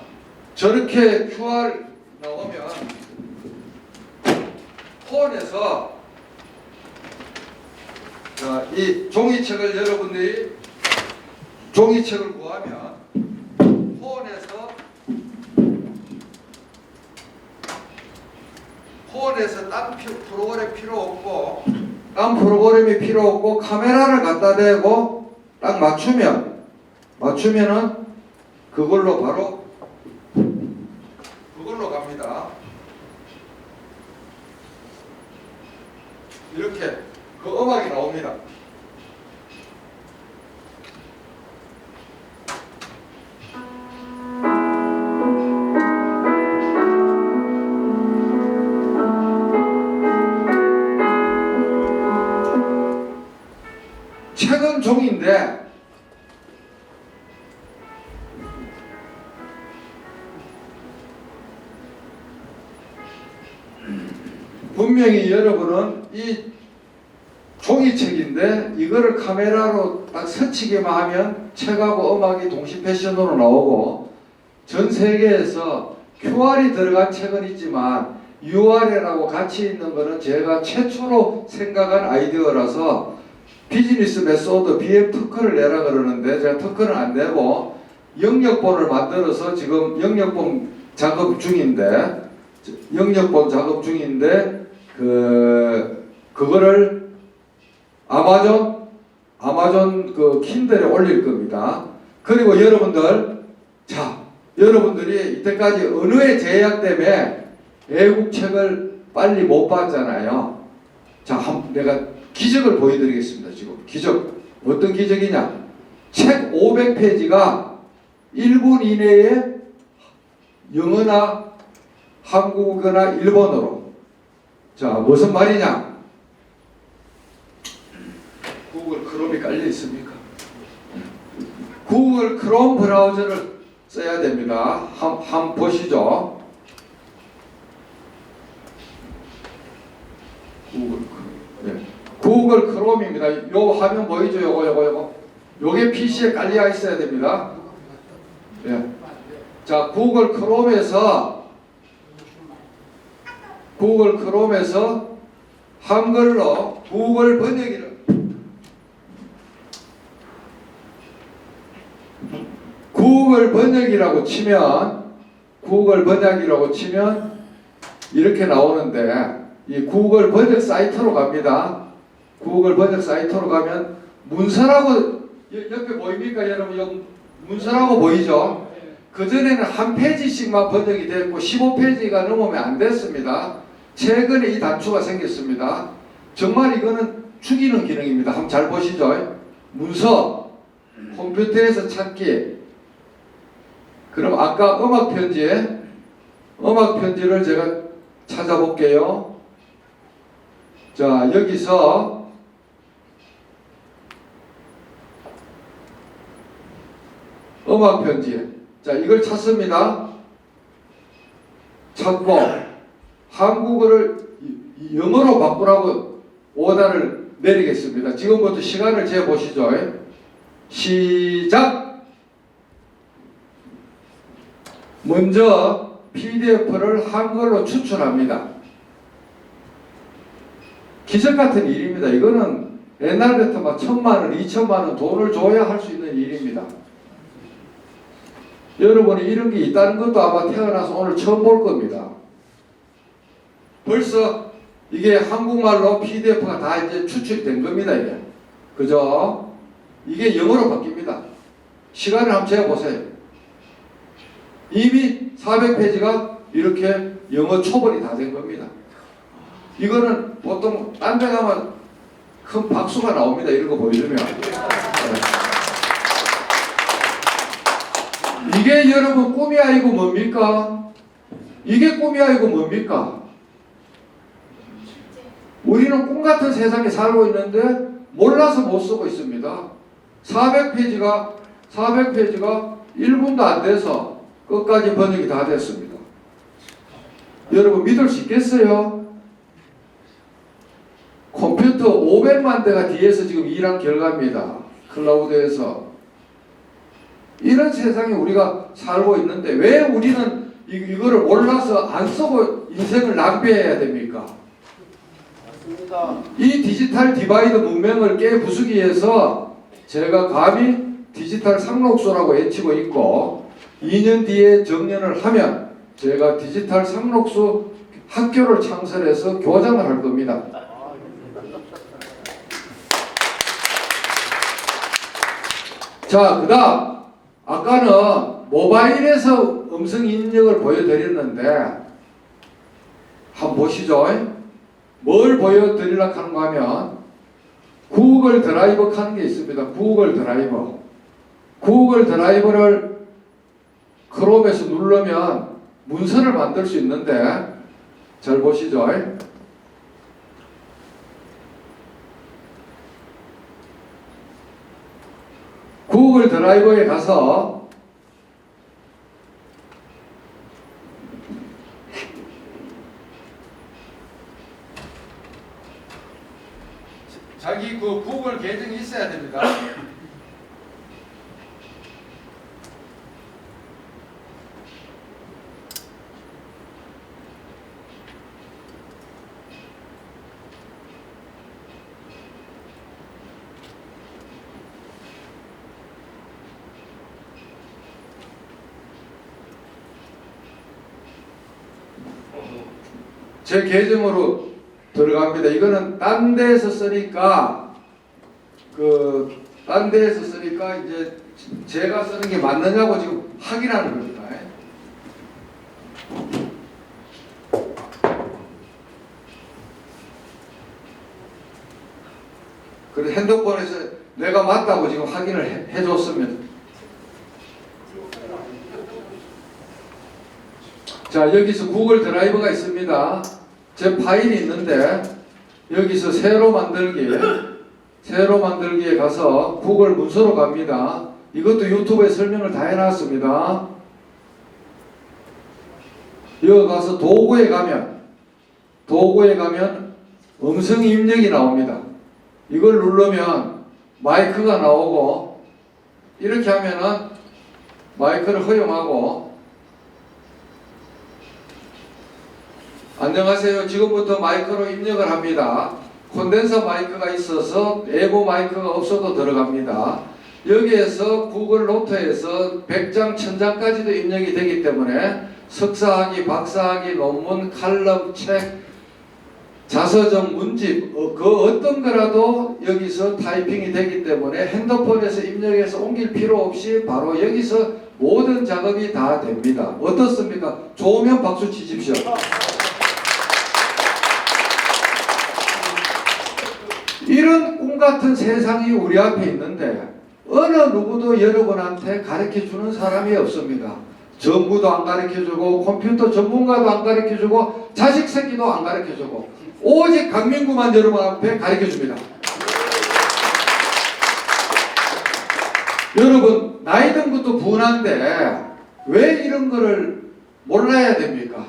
저렇게 QR 나오면 폰에서 이 종이책을 여러분들이 종이책을 구하면 폰에서 딴 프로그램 필요 없고 딴 프로그램이 필요 없고 카메라를 갖다 대고 딱 맞추면은 그걸로 바로 그걸로 갑니다. 이렇게 그 음악이 나옵니다. 책은 종인데 분명히 여러분은 이 종이책인데 이거를 카메라로 딱 스치기만 하면 책하고 음악이 동시 패션으로 나오고, 전 세계에서 QR이 들어간 책은 있지만 URL하고 같이 있는 거는 제가 최초로 생각한 아이디어라서 비즈니스 메소드 BM 특허를 내라 그러는데 제가 특허는 안 내고 영역본을 만들어서 지금 영역본 작업 중인데 그거를 아마존 그 킨들에 올릴 겁니다. 그리고 여러분들이 이때까지 언어의 제약 때문에 애국책을 빨리 못 봤잖아요. 자, 내가 기적을 보여드리겠습니다. 지금 기적, 어떤 기적이냐? 책 500페이지가 1분 이내에 영어나 한국어나 일본어로. 자, 무슨 말이냐? 구글 크롬이 깔려 있습니까? 구글 크롬 브라우저를 써야 됩니다. 한번 보시죠. 구글 크롬입니다. 요 화면 보이죠? 요거. 요게 PC에 깔려 있어야 됩니다. 예. 자, 구글 크롬에서 한글로 구글 번역기를 구글 번역이라고 치면 이렇게 나오는데, 이 구글 번역 사이트로 갑니다. 구글 번역 사이트로 가면 문서라고 옆에 보입니까 여러분? 여기 문서라고 보이죠? 그전에는 한 페이지씩만 번역이 됐고 15페이지가 넘으면 안 됐습니다. 최근에 이 단추가 생겼습니다. 정말 이거는 죽이는 기능입니다. 한번 잘 보시죠. 문서, 컴퓨터에서 찾기. 그럼 아까 음악 편지를 제가 찾아볼게요. 자, 여기서 음악 편지. 자, 이걸 찾습니다. 찾고 한국어를 영어로 바꾸라고 오다를 내리겠습니다. 지금부터 시간을 재보시죠. 시작! 먼저 PDF를 한글로 추출합니다. 기적 같은 일입니다. 이거는 옛날 같은 막 1,000만 원, 2,000만 원 돈을 줘야 할 수 있는 일입니다. 여러분이 이런 게 있다는 것도 아마 태어나서 오늘 처음 볼 겁니다. 벌써 이게 한국말로 PDF가 다 이제 추출된 겁니다. 이게. 그죠? 이게 영어로 바뀝니다. 시간을 한번 재보세요. 이미 400페이지가 이렇게 영어 초벌이 다 된 겁니다. 이거는 보통 딴 데 가면 큰 박수가 나옵니다. 이런 거 보여주면. 이게 여러분 꿈이 아니고 뭡니까? 이게 꿈이 아니고 뭡니까? 우리는 꿈 같은 세상에 살고 있는데 몰라서 못 쓰고 있습니다. 400페이지가 1분도 안 돼서 끝까지 번역이 다 됐습니다. 여러분 믿을 수 있겠어요? 컴퓨터 500만 대가 뒤에서 지금 일한 결과입니다. 클라우드에서. 이런 세상에 우리가 살고 있는데 왜 우리는 이거를 몰라서 안 쓰고 인생을 낭비해야 됩니까? 이 디지털 디바이드 문명을 깨부수기 위해서 제가 감히 디지털 상록수라고 외치고 있고 2년 뒤에 정년을 하면 제가 디지털 상록수 학교를 창설해서 교장을 할 겁니다. 자, 그 다음 아까는 모바일에서 음성 입력을 보여드렸는데 한번 보시죠. 뭘 보여드리려고 하는가 하면 구글 드라이버 하는 게 있습니다. 구글 드라이버. 구글 드라이버를 크롬에서 누르면 문서를 만들 수 있는데 잘 보시죠. 구글 드라이버에 가서 자기 그 구글 계정이 있어야 됩니다. 제 계정으로 들어갑니다. 이거는 딴 데에서 쓰니까 딴 데에서 쓰니까 이제 제가 쓰는 게 맞느냐고 지금 확인하는 겁니다. 그래서 핸드폰에서 내가 맞다고 지금 확인을 해줬습니다. 자, 여기서 구글 드라이버가 있습니다. 제 파일이 있는데 여기서 새로 만들기에 가서 구글 문서로 갑니다. 이것도 유튜브에 설명을 다 해놨습니다. 여기 가서 도구에 가면 음성 입력이 나옵니다. 이걸 누르면 마이크가 나오고 이렇게 하면은 마이크를 허용하고 안녕하세요. 지금부터 마이크로 입력을 합니다. 콘덴서 마이크가 있어서 에고 마이크가 없어도 들어갑니다. 여기에서 구글 노트에서 100장, 1000장까지도 입력이 되기 때문에 석사학위, 박사학위, 논문, 칼럼, 책, 자서전, 문집 그 어떤 거라도 여기서 타이핑이 되기 때문에 핸드폰에서 입력해서 옮길 필요 없이 바로 여기서 모든 작업이 다 됩니다. 어떻습니까? 좋으면 박수 치십시오. 이런 꿈같은 세상이 우리 앞에 있는데 어느 누구도 여러분한테 가르쳐주는 사람이 없습니다. 정부도 안 가르쳐주고 컴퓨터 전문가도 안 가르쳐주고 자식 새끼도 안 가르쳐주고 오직 강민구만 여러분 앞에 가르쳐줍니다. 여러분 나이 든 것도 분한데 왜 이런 거를 몰라야 됩니까?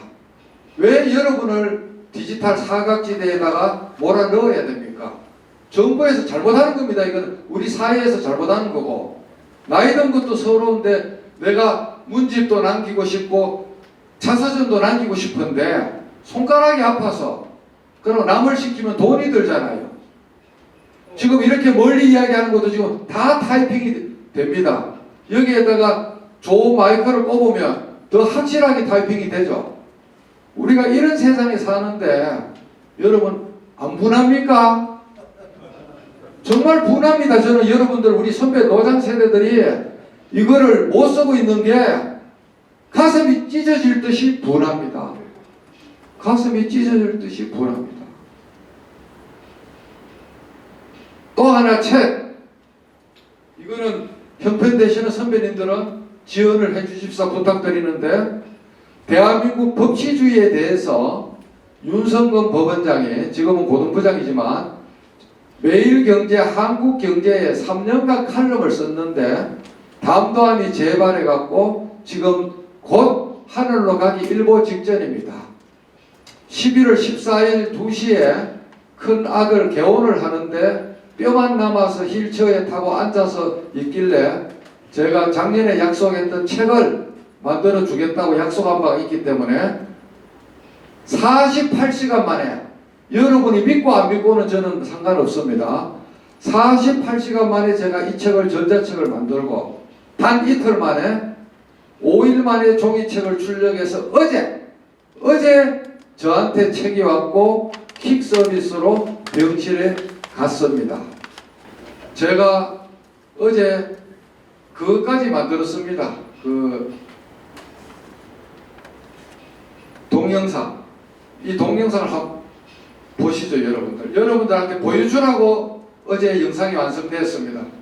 왜 여러분을 디지털 사각지대에다가 몰아넣어야 됩니까? 정부에서 잘못하는 겁니다. 이건 우리 사회에서 잘못하는 거고 나이 든 것도 서러운데 내가 문집도 남기고 싶고 차사전도 남기고 싶은데 손가락이 아파서 그럼 남을 시키면 돈이 들잖아요. 지금 이렇게 멀리 이야기하는 것도 지금 다 타이핑이 됩니다. 여기에다가 좋은 마이크를 꼽으면 더 확실하게 타이핑이 되죠. 우리가 이런 세상에 사는데 여러분 안 분합니까? 정말 분합니다. 저는 여러분들 우리 선배 노장 세대들이 이거를 못 쓰고 있는 게 가슴이 찢어질 듯이 분합니다. 가슴이 찢어질 듯이 분합니다. 또 하나 책. 이거는 형편 되시는 선배님들은 지원을 해주십사 부탁드리는데 대한민국 법치주의에 대해서 윤성근 법원장이 지금은 고등부장이지만 매일경제 한국경제에 3년간 칼럼을 썼는데 담담히 재발해갖고 지금 곧 하늘로 가기 일보 직전입니다. 11월 14일 2시에 큰 아들 개원을 하는데 뼈만 남아서 휠체어에 타고 앉아서 있길래 제가 작년에 약속했던 책을 만들어 주겠다고 약속한 바가 있기 때문에 48시간 만에 여러분이 믿고 안 믿고는 저는 상관없습니다. 48시간 만에 제가 이 책을 전자책을 만들고 단 이틀 만에 5일 만에 종이책을 출력해서 어제 저한테 책이 왔고 킥 서비스로 병실에 갔습니다. 제가 어제 그것까지 만들었습니다. 그 동영상. 이 동영상을 한번 보시죠, 여러분들. 여러분들한테 보여주라고 어제 영상이 완성되었습니다.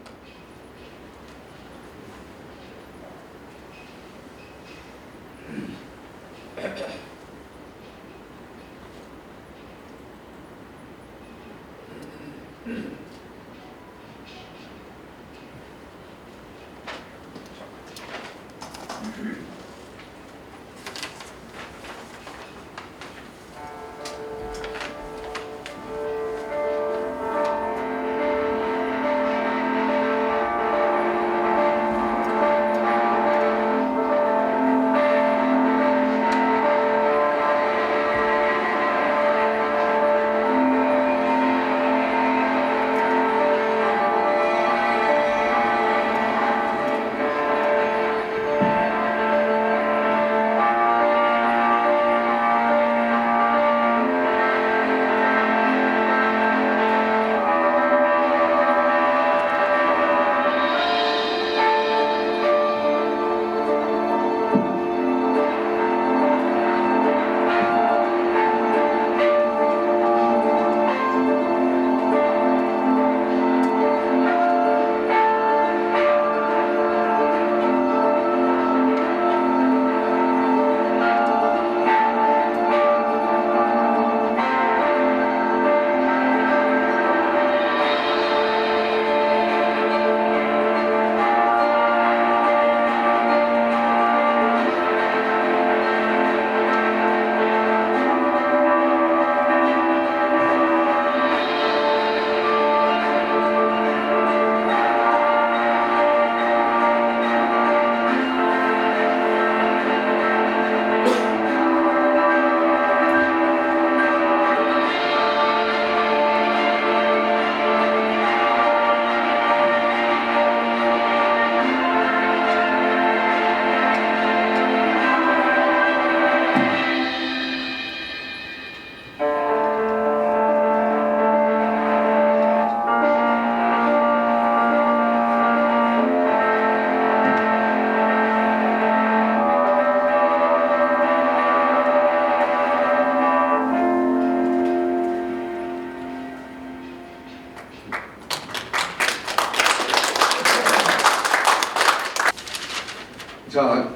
자,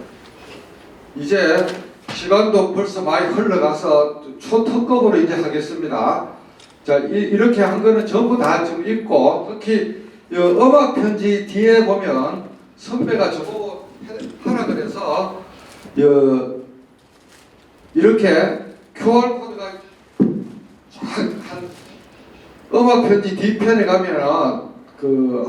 이제 시간도 벌써 많이 흘러가서 초특급으로 이제 하겠습니다. 자, 이렇게 한 거는 전부 다 지금 있고, 특히 음악 편지 뒤에 보면 선배가 저보고 하라 그래서 이렇게 QR코드가 쫙 한 음악 편지 뒤편에 가면은 그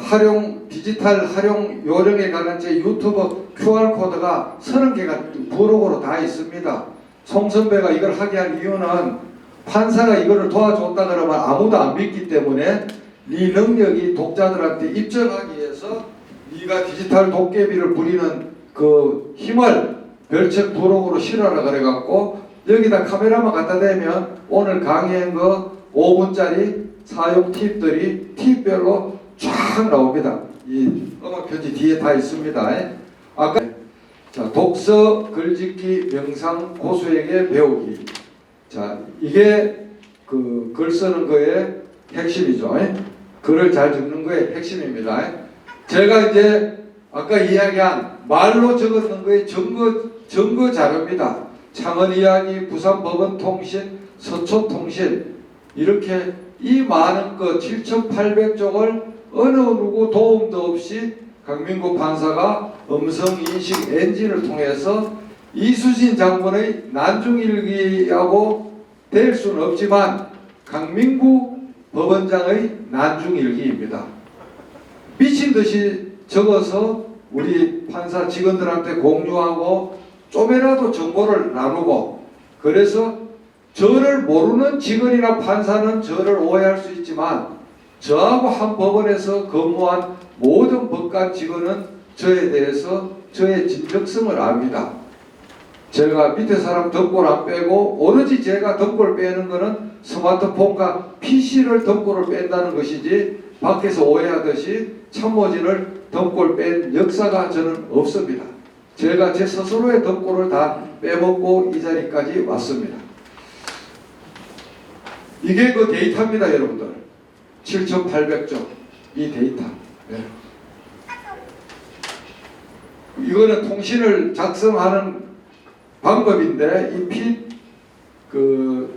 디지털 활용 요령에 관한 제 유튜브 QR 코드가 30개가 부록으로 다 있습니다. 송 선배가 이걸 하게 한 이유는 판사가 이거를 도와줬다 그러면 아무도 안 믿기 때문에 네 능력이 독자들한테 입증하기 위해서 네가 디지털 도깨비를 부리는 그 힘을 별책 부록으로 실어라 그래갖고 여기다 카메라만 갖다 대면 오늘 강의한 거 5분짜리 사용 팁들이 팁별로 쫙 나옵니다. 이 음악 편지 뒤에 다 있습니다. 아까 자 독서, 글짓기, 명상, 고수에게 배우기. 자 이게 그 글 쓰는 거의 핵심이죠. 글을 잘 적는 거의 핵심입니다. 제가 이제 아까 이야기한 말로 적었는 거의 증거 자료입니다. 창원 이야기, 부산 법원 통신, 서초 통신 이렇게 이 많은 것 7,800쪽을 어느 누구 도움도 없이 강민구 판사가 음성인식 엔진을 통해서 이수진 장군의 난중일기하고 될 수는 없지만 강민구 법원장의 난중일기입니다. 미친 듯이 적어서 우리 판사 직원들한테 공유하고 좀이라도 정보를 나누고 그래서 저를 모르는 직원이나 판사는 저를 오해할 수 있지만 저하고 한 법원에서 근무한 모든 법관 직원은 저에 대해서 저의 진정성을 압니다. 제가 밑에 사람 덩굴 안 빼고 오로지 제가 덩굴 빼는 거는 스마트폰과 PC를 덩굴을 뺀다는 것이지 밖에서 오해하듯이 참모진을 덩굴 뺀 역사가 저는 없습니다. 제가 제 스스로의 덩굴을 다 빼먹고 이 자리까지 왔습니다. 이게 그 데이터입니다, 여러분들. 7,800쪽 이 데이터. 네. 이거는 통신을 작성하는 방법인데 이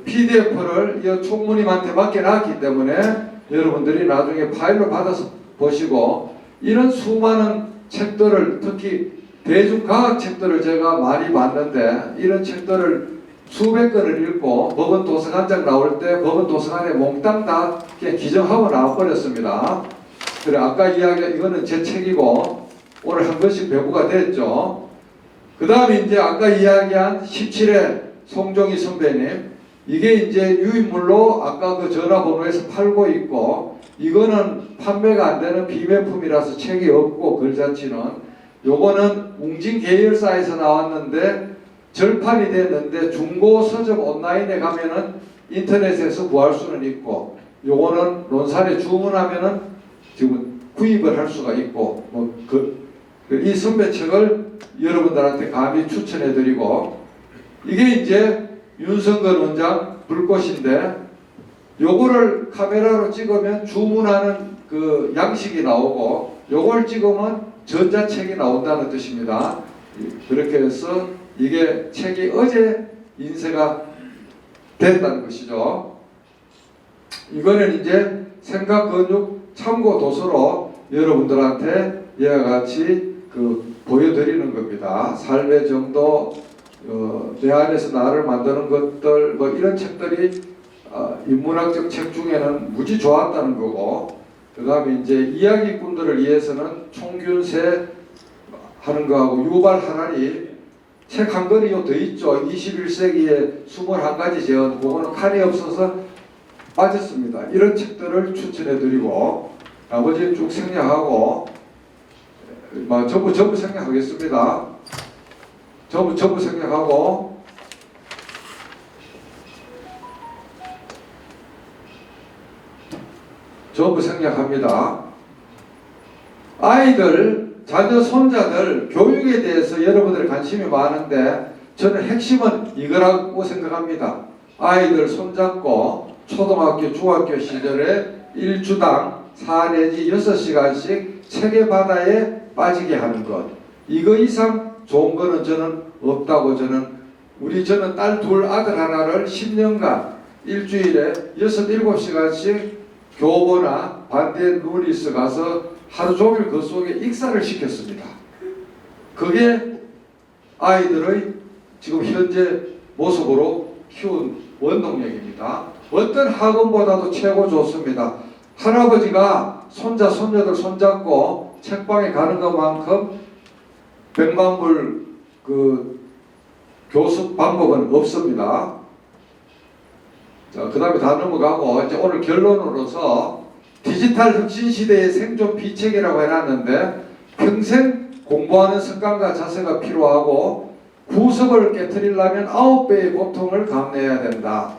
PDF를 이 총무님한테 맡겨놨기 때문에 여러분들이 나중에 파일로 받아서 보시고 이런 수많은 책들을 특히 대중과학 책들을 제가 많이 봤는데 이런 책들을 수백 권을 읽고 법원 도서관장 나올 때 법원 도서관에 몽땅 다 기정하고 나와버렸습니다. 그래 아까 이야기 이거는 제 책이고 오늘 한 번씩 배부가 됐죠. 그 다음에 이제 아까 이야기한 17회 송정희 선배님 이게 이제 유인물로 아까 그 전화번호에서 팔고 있고 이거는 판매가 안 되는 비매품이라서 책이 없고 글자치는 요거는 웅진 계열사에서 나왔는데 절판이 됐는데 중고 서점 온라인에 가면은 인터넷에서 구할 수는 있고 요거는 논산에 주문하면은 지금 구입을 할 수가 있고 이 선배 책을 여러분들한테 감히 추천해드리고 이게 이제 윤성근 원장 불꽃인데 요거를 카메라로 찍으면 주문하는 그 양식이 나오고 요걸 찍으면 전자책이 나온다는 뜻입니다. 그렇게 해서 이게 책이 어제 인쇄가 됐다는 것이죠. 이거는 이제 생각 근육 참고 도서로 여러분들한테 이와 같이 보여드리는 겁니다. 삶의 정도, 내 안에서 나를 만드는 것들, 이런 책들이 인문학적 책 중에는 무지 좋았다는 거고, 그 다음에 이제 이야기꾼들을 위해서는 총균세 하는 거하고 유발 하나리 책 한 권이 더 있죠. 21세기에 21가지 재현, 그거는 칸이 없어서 빠졌습니다. 이런 책들을 추천해드리고 나머지는 쭉 생략하고 전부 생략하겠습니다. 전부 생략하고 전부 생략합니다. 아이들, 자녀, 손자들 교육에 대해서 여러분들의 관심이 많은데 저는 핵심은 이거라고 생각합니다. 아이들 손잡고 초등학교, 중학교 시절에 일주당 4 내지 6시간씩 책의 바다에 빠지게 하는 것. 이거 이상 좋은 거는 저는 없다고 저는 딸 둘, 아들 하나를 10년간 일주일에 6, 7시간씩 교보나 반대 누리스 가서 하루 종일 그 속에 익사를 시켰습니다. 그게 아이들의 지금 현재 모습으로 키운 원동력입니다. 어떤 학원보다도 최고 좋습니다. 할아버지가 손자 손녀들 손잡고 책방에 가는 것만큼 백만불 그 교습 방법은 없습니다. 자, 그 다음에 다 넘어가고 이제 오늘 결론으로서 디지털 혁신 시대의 생존 비책이라고 해놨는데 평생 공부하는 습관과 자세가 필요하고 구석을 깨트리려면 9배의 고통을 감내해야 된다.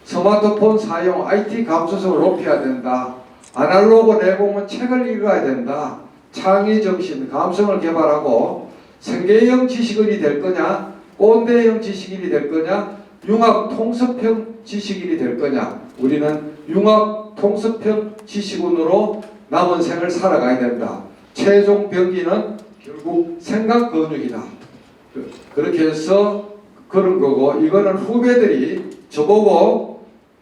스마트폰 사용, IT 감수성을 높여야 된다. 아날로그 내공은 책을 읽어야 된다. 창의정신, 감성을 개발하고 생계형 지식인이 될 거냐, 꼰대형 지식인이 될 거냐, 융합통섭형 지식인이 될 거냐. 우리는 융합통섭형 지식인으로 남은 생을 살아가야 된다. 최종 병기는 결국 생각 근육이다. 그렇게 해서 그런 거고, 이거는 후배들이 저보고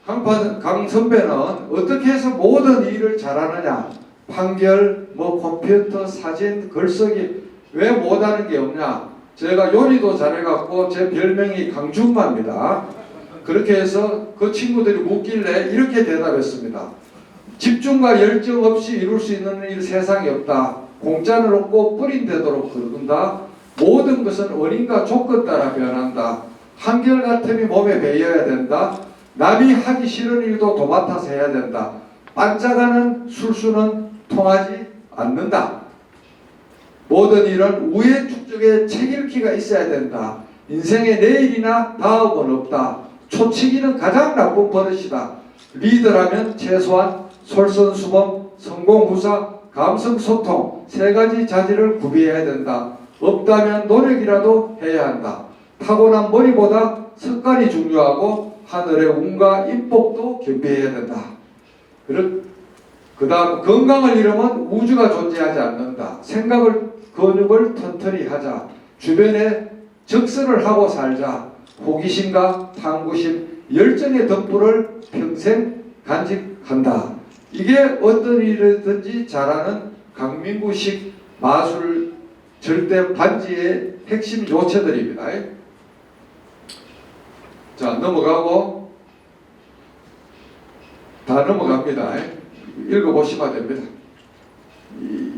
강 선배는 어떻게 해서 모든 일을 잘하느냐, 판결, 컴퓨터, 사진, 글쓰기 왜 못하는 게 없냐. 제가 요리도 잘해갖고 제 별명이 강준마입니다. 그렇게 해서 그 친구들이 묻길래 이렇게 대답했습니다. 집중과 열정 없이 이룰 수 있는 일 세상에 없다. 공짜는 없고 뿌린되도록 그런다. 모든 것은 원인과 조건 따라 변한다. 한결같음이 몸에 배어야 된다. 남이 하기 싫은 일도 도맡아서 해야 된다. 반짝하는 술수는 통하지 않는다. 모든 일은 우의 축적에 책 읽기가 있어야 된다. 인생에 내일이나 다음은 없다. 초치기는 가장 나쁜 버릇이다. 리더라면 최소한 솔선수범, 성공후사, 감성소통 세 가지 자질을 구비해야 된다. 없다면 노력이라도 해야 한다. 타고난 머리보다 습관이 중요하고 하늘의 운과 인복도 겸비해야 된다. 그 다음 건강을 잃으면 우주가 존재하지 않는다. 생각을 근육을 튼튼히 하자. 주변에 적설을 하고 살자. 호기심과 탐구심, 열정의 덕분을 평생 간직한다. 이게 어떤 일이든지 잘하는 강민구식 마술 절대 반지의 핵심 요체들입니다. 자, 넘어가고 다 넘어갑니다. 읽어보시면 됩니다.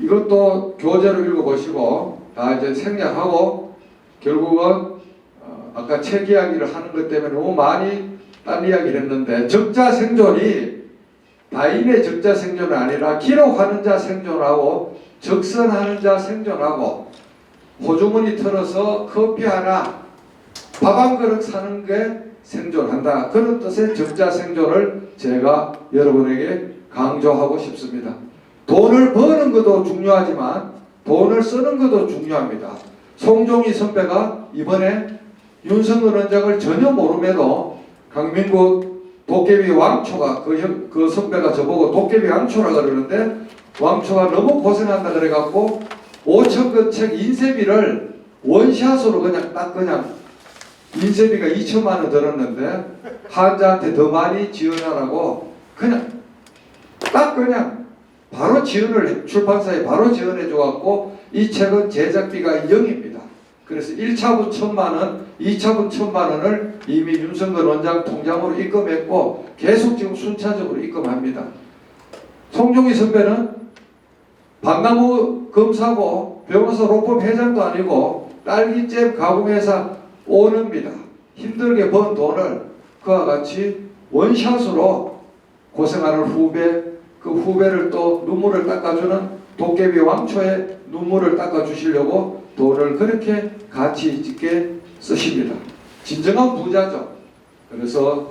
이것도 교재로 읽어보시고 다 이제 생략하고 결국은 아까 책 이야기를 하는 것 때문에 너무 많이 딴 이야기를 했는데 적자 생존이 다인의 적자 생존은 아니라 기록하는 자 생존하고 적선하는 자 생존하고 호주머니 털어서 커피 하나 밥 한 그릇 사는 게 생존한다. 그런 뜻의 적자 생존을 제가 여러분에게 강조하고 싶습니다. 돈을 버는 것도 중요하지만 돈을 쓰는 것도 중요합니다. 송종희 선배가 이번에 윤석열 원장을 전혀 모름에도 강민구 도깨비 왕초가 그 선배가 저보고 도깨비 왕초라 그러는데 왕초가 너무 고생한다 그래갖고 5천 책 인쇄비를 원샷으로 그냥 인쇄비가 2천만 원 들었는데 환자한테 더 많이 지원하라고 그냥 바로 출판사에 바로 지원해 줘갖고 이 책은 제작비가 0입니다. 그래서 1차분 1,000만 원, 2차분 1,000만 원을 이미 윤석열 원장 통장으로 입금했고 계속 지금 순차적으로 입금합니다. 송종희 선배는 밤나무 검사고 변호사 로펌 회장도 아니고 딸기잼 가공회사 오너입니다. 힘들게 번 돈을 그와 같이 원샷으로 고생하는 후배, 그 후배를 또 눈물을 닦아주는 도깨비 왕초의 눈물을 닦아주시려고 돈을 그렇게 가치 있게 쓰십니다. 진정한 부자죠. 그래서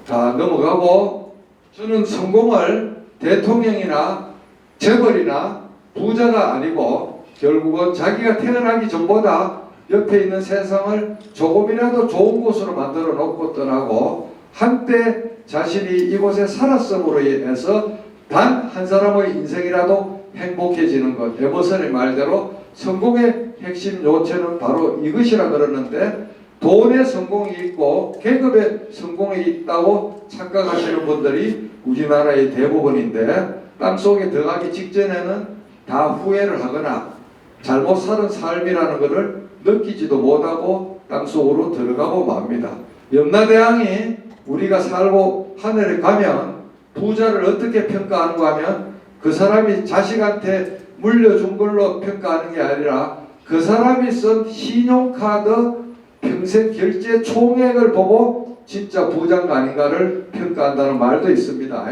다 넘어가고 저는 성공을 대통령이나 재벌이나 부자가 아니고 결국은 자기가 태어나기 전보다 옆에 있는 세상을 조금이라도 좋은 곳으로 만들어 놓고 떠나고 한때 자신이 이곳에 살았음으로 인해서 단 한 사람의 인생이라도 행복해지는 것. 에머슨의 말대로 성공의 핵심 요체는 바로 이것이라 그러는데 돈의 성공이 있고 계급의 성공이 있다고 착각하시는 분들이 우리나라의 대부분인데 땅속에 들어가기 직전에는 다 후회를 하거나 잘못 사는 삶이라는 것을 느끼지도 못하고 땅속으로 들어가고 맙니다. 염라대왕이 우리가 살고 하늘에 가면 부자를 어떻게 평가하는가 하면 그 사람이 자식한테 물려준 걸로 평가하는 게 아니라 그 사람이 쓴 신용카드 평생 결제 총액을 보고 진짜 부자인가 아닌가를 평가한다는 말도 있습니다.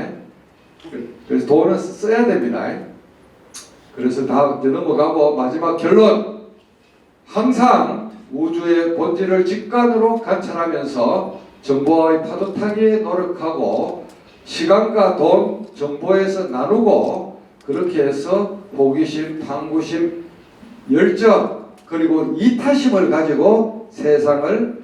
그래서 돈은 써야 됩니다. 그래서 다 넘어가고 마지막 결론. 항상 우주의 본질을 직관으로 관찰하면서 정보와의 파도 타기에 노력하고 시간과 돈, 정보에서 나누고 그렇게 해서 호기심, 탐구심, 열정 그리고 이타심을 가지고 세상을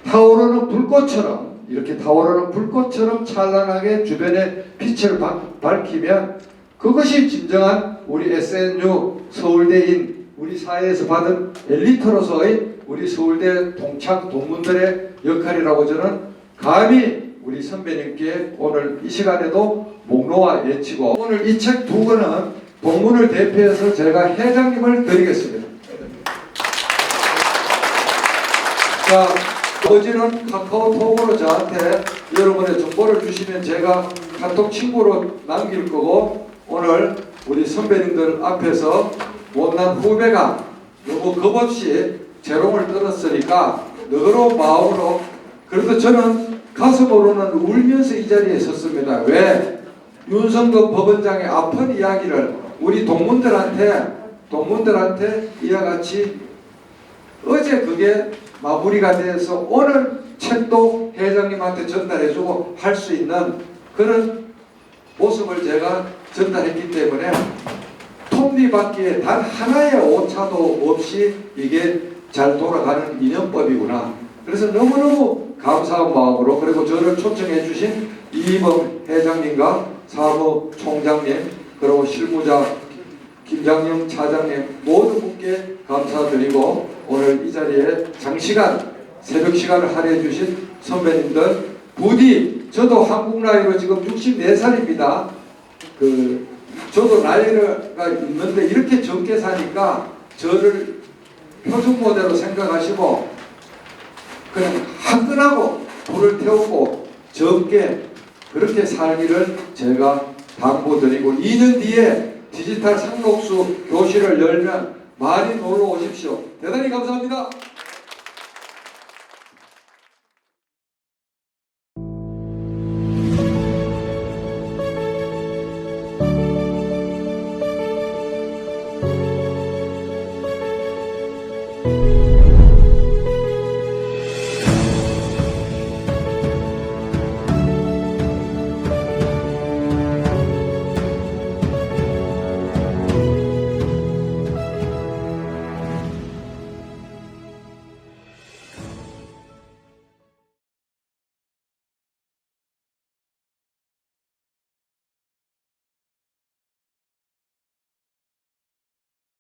타오르는 불꽃처럼 이렇게 타오르는 불꽃처럼 찬란하게 주변에 빛을 밝히면 그것이 진정한 우리 SNU 서울대인 우리 사회에서 받은 엘리트로서의 우리 서울대 동창 동문들의 역할이라고 저는 감히 우리 선배님께 오늘 이 시간에도 목놓아 외치고 오늘 이 책 두 권은 동문을 대표해서 제가 회장님을 드리겠습니다. 자, 아버지는 카카오톡으로 저한테 여러분의 정보를 주시면 제가 카톡 친구로 남길 거고 오늘 우리 선배님들 앞에서 못난 후배가 너무 겁없이 재롱을 떨었으니까 너그러운 마음으로 그래도 저는 가슴으로는 울면서 이 자리에 섰습니다. 왜? 윤성급 법원장의 아픈 이야기를 우리 동문들한테 이와 같이 어제 그게 마무리가 돼서 오늘 책도 회장님한테 전달해주고 할 수 있는 그런 모습을 제가 전달했기 때문에 톱니바퀴에 단 하나의 오차도 없이 이게 잘 돌아가는 인연법이구나. 그래서 너무너무 감사한 마음으로 그리고 저를 초청해 주신 이범 회장님과 사무총장님 그리고 실무자 김장영 차장님 모든 분께 감사드리고 오늘 이 자리에 장시간 새벽 시간을 할애해 주신 선배님들 부디 저도 한국 나이로 지금 64살입니다. 저도 나이가 있는데 이렇게 젊게 사니까 저를 표준 모델로 생각하시고 그냥 화끈하고 불을 태우고 젊게 그렇게 살기를 제가 당부드리고 2년 뒤에 디지털 상록수 교실을 열면 많이 놀러 오십시오. 대단히 감사합니다.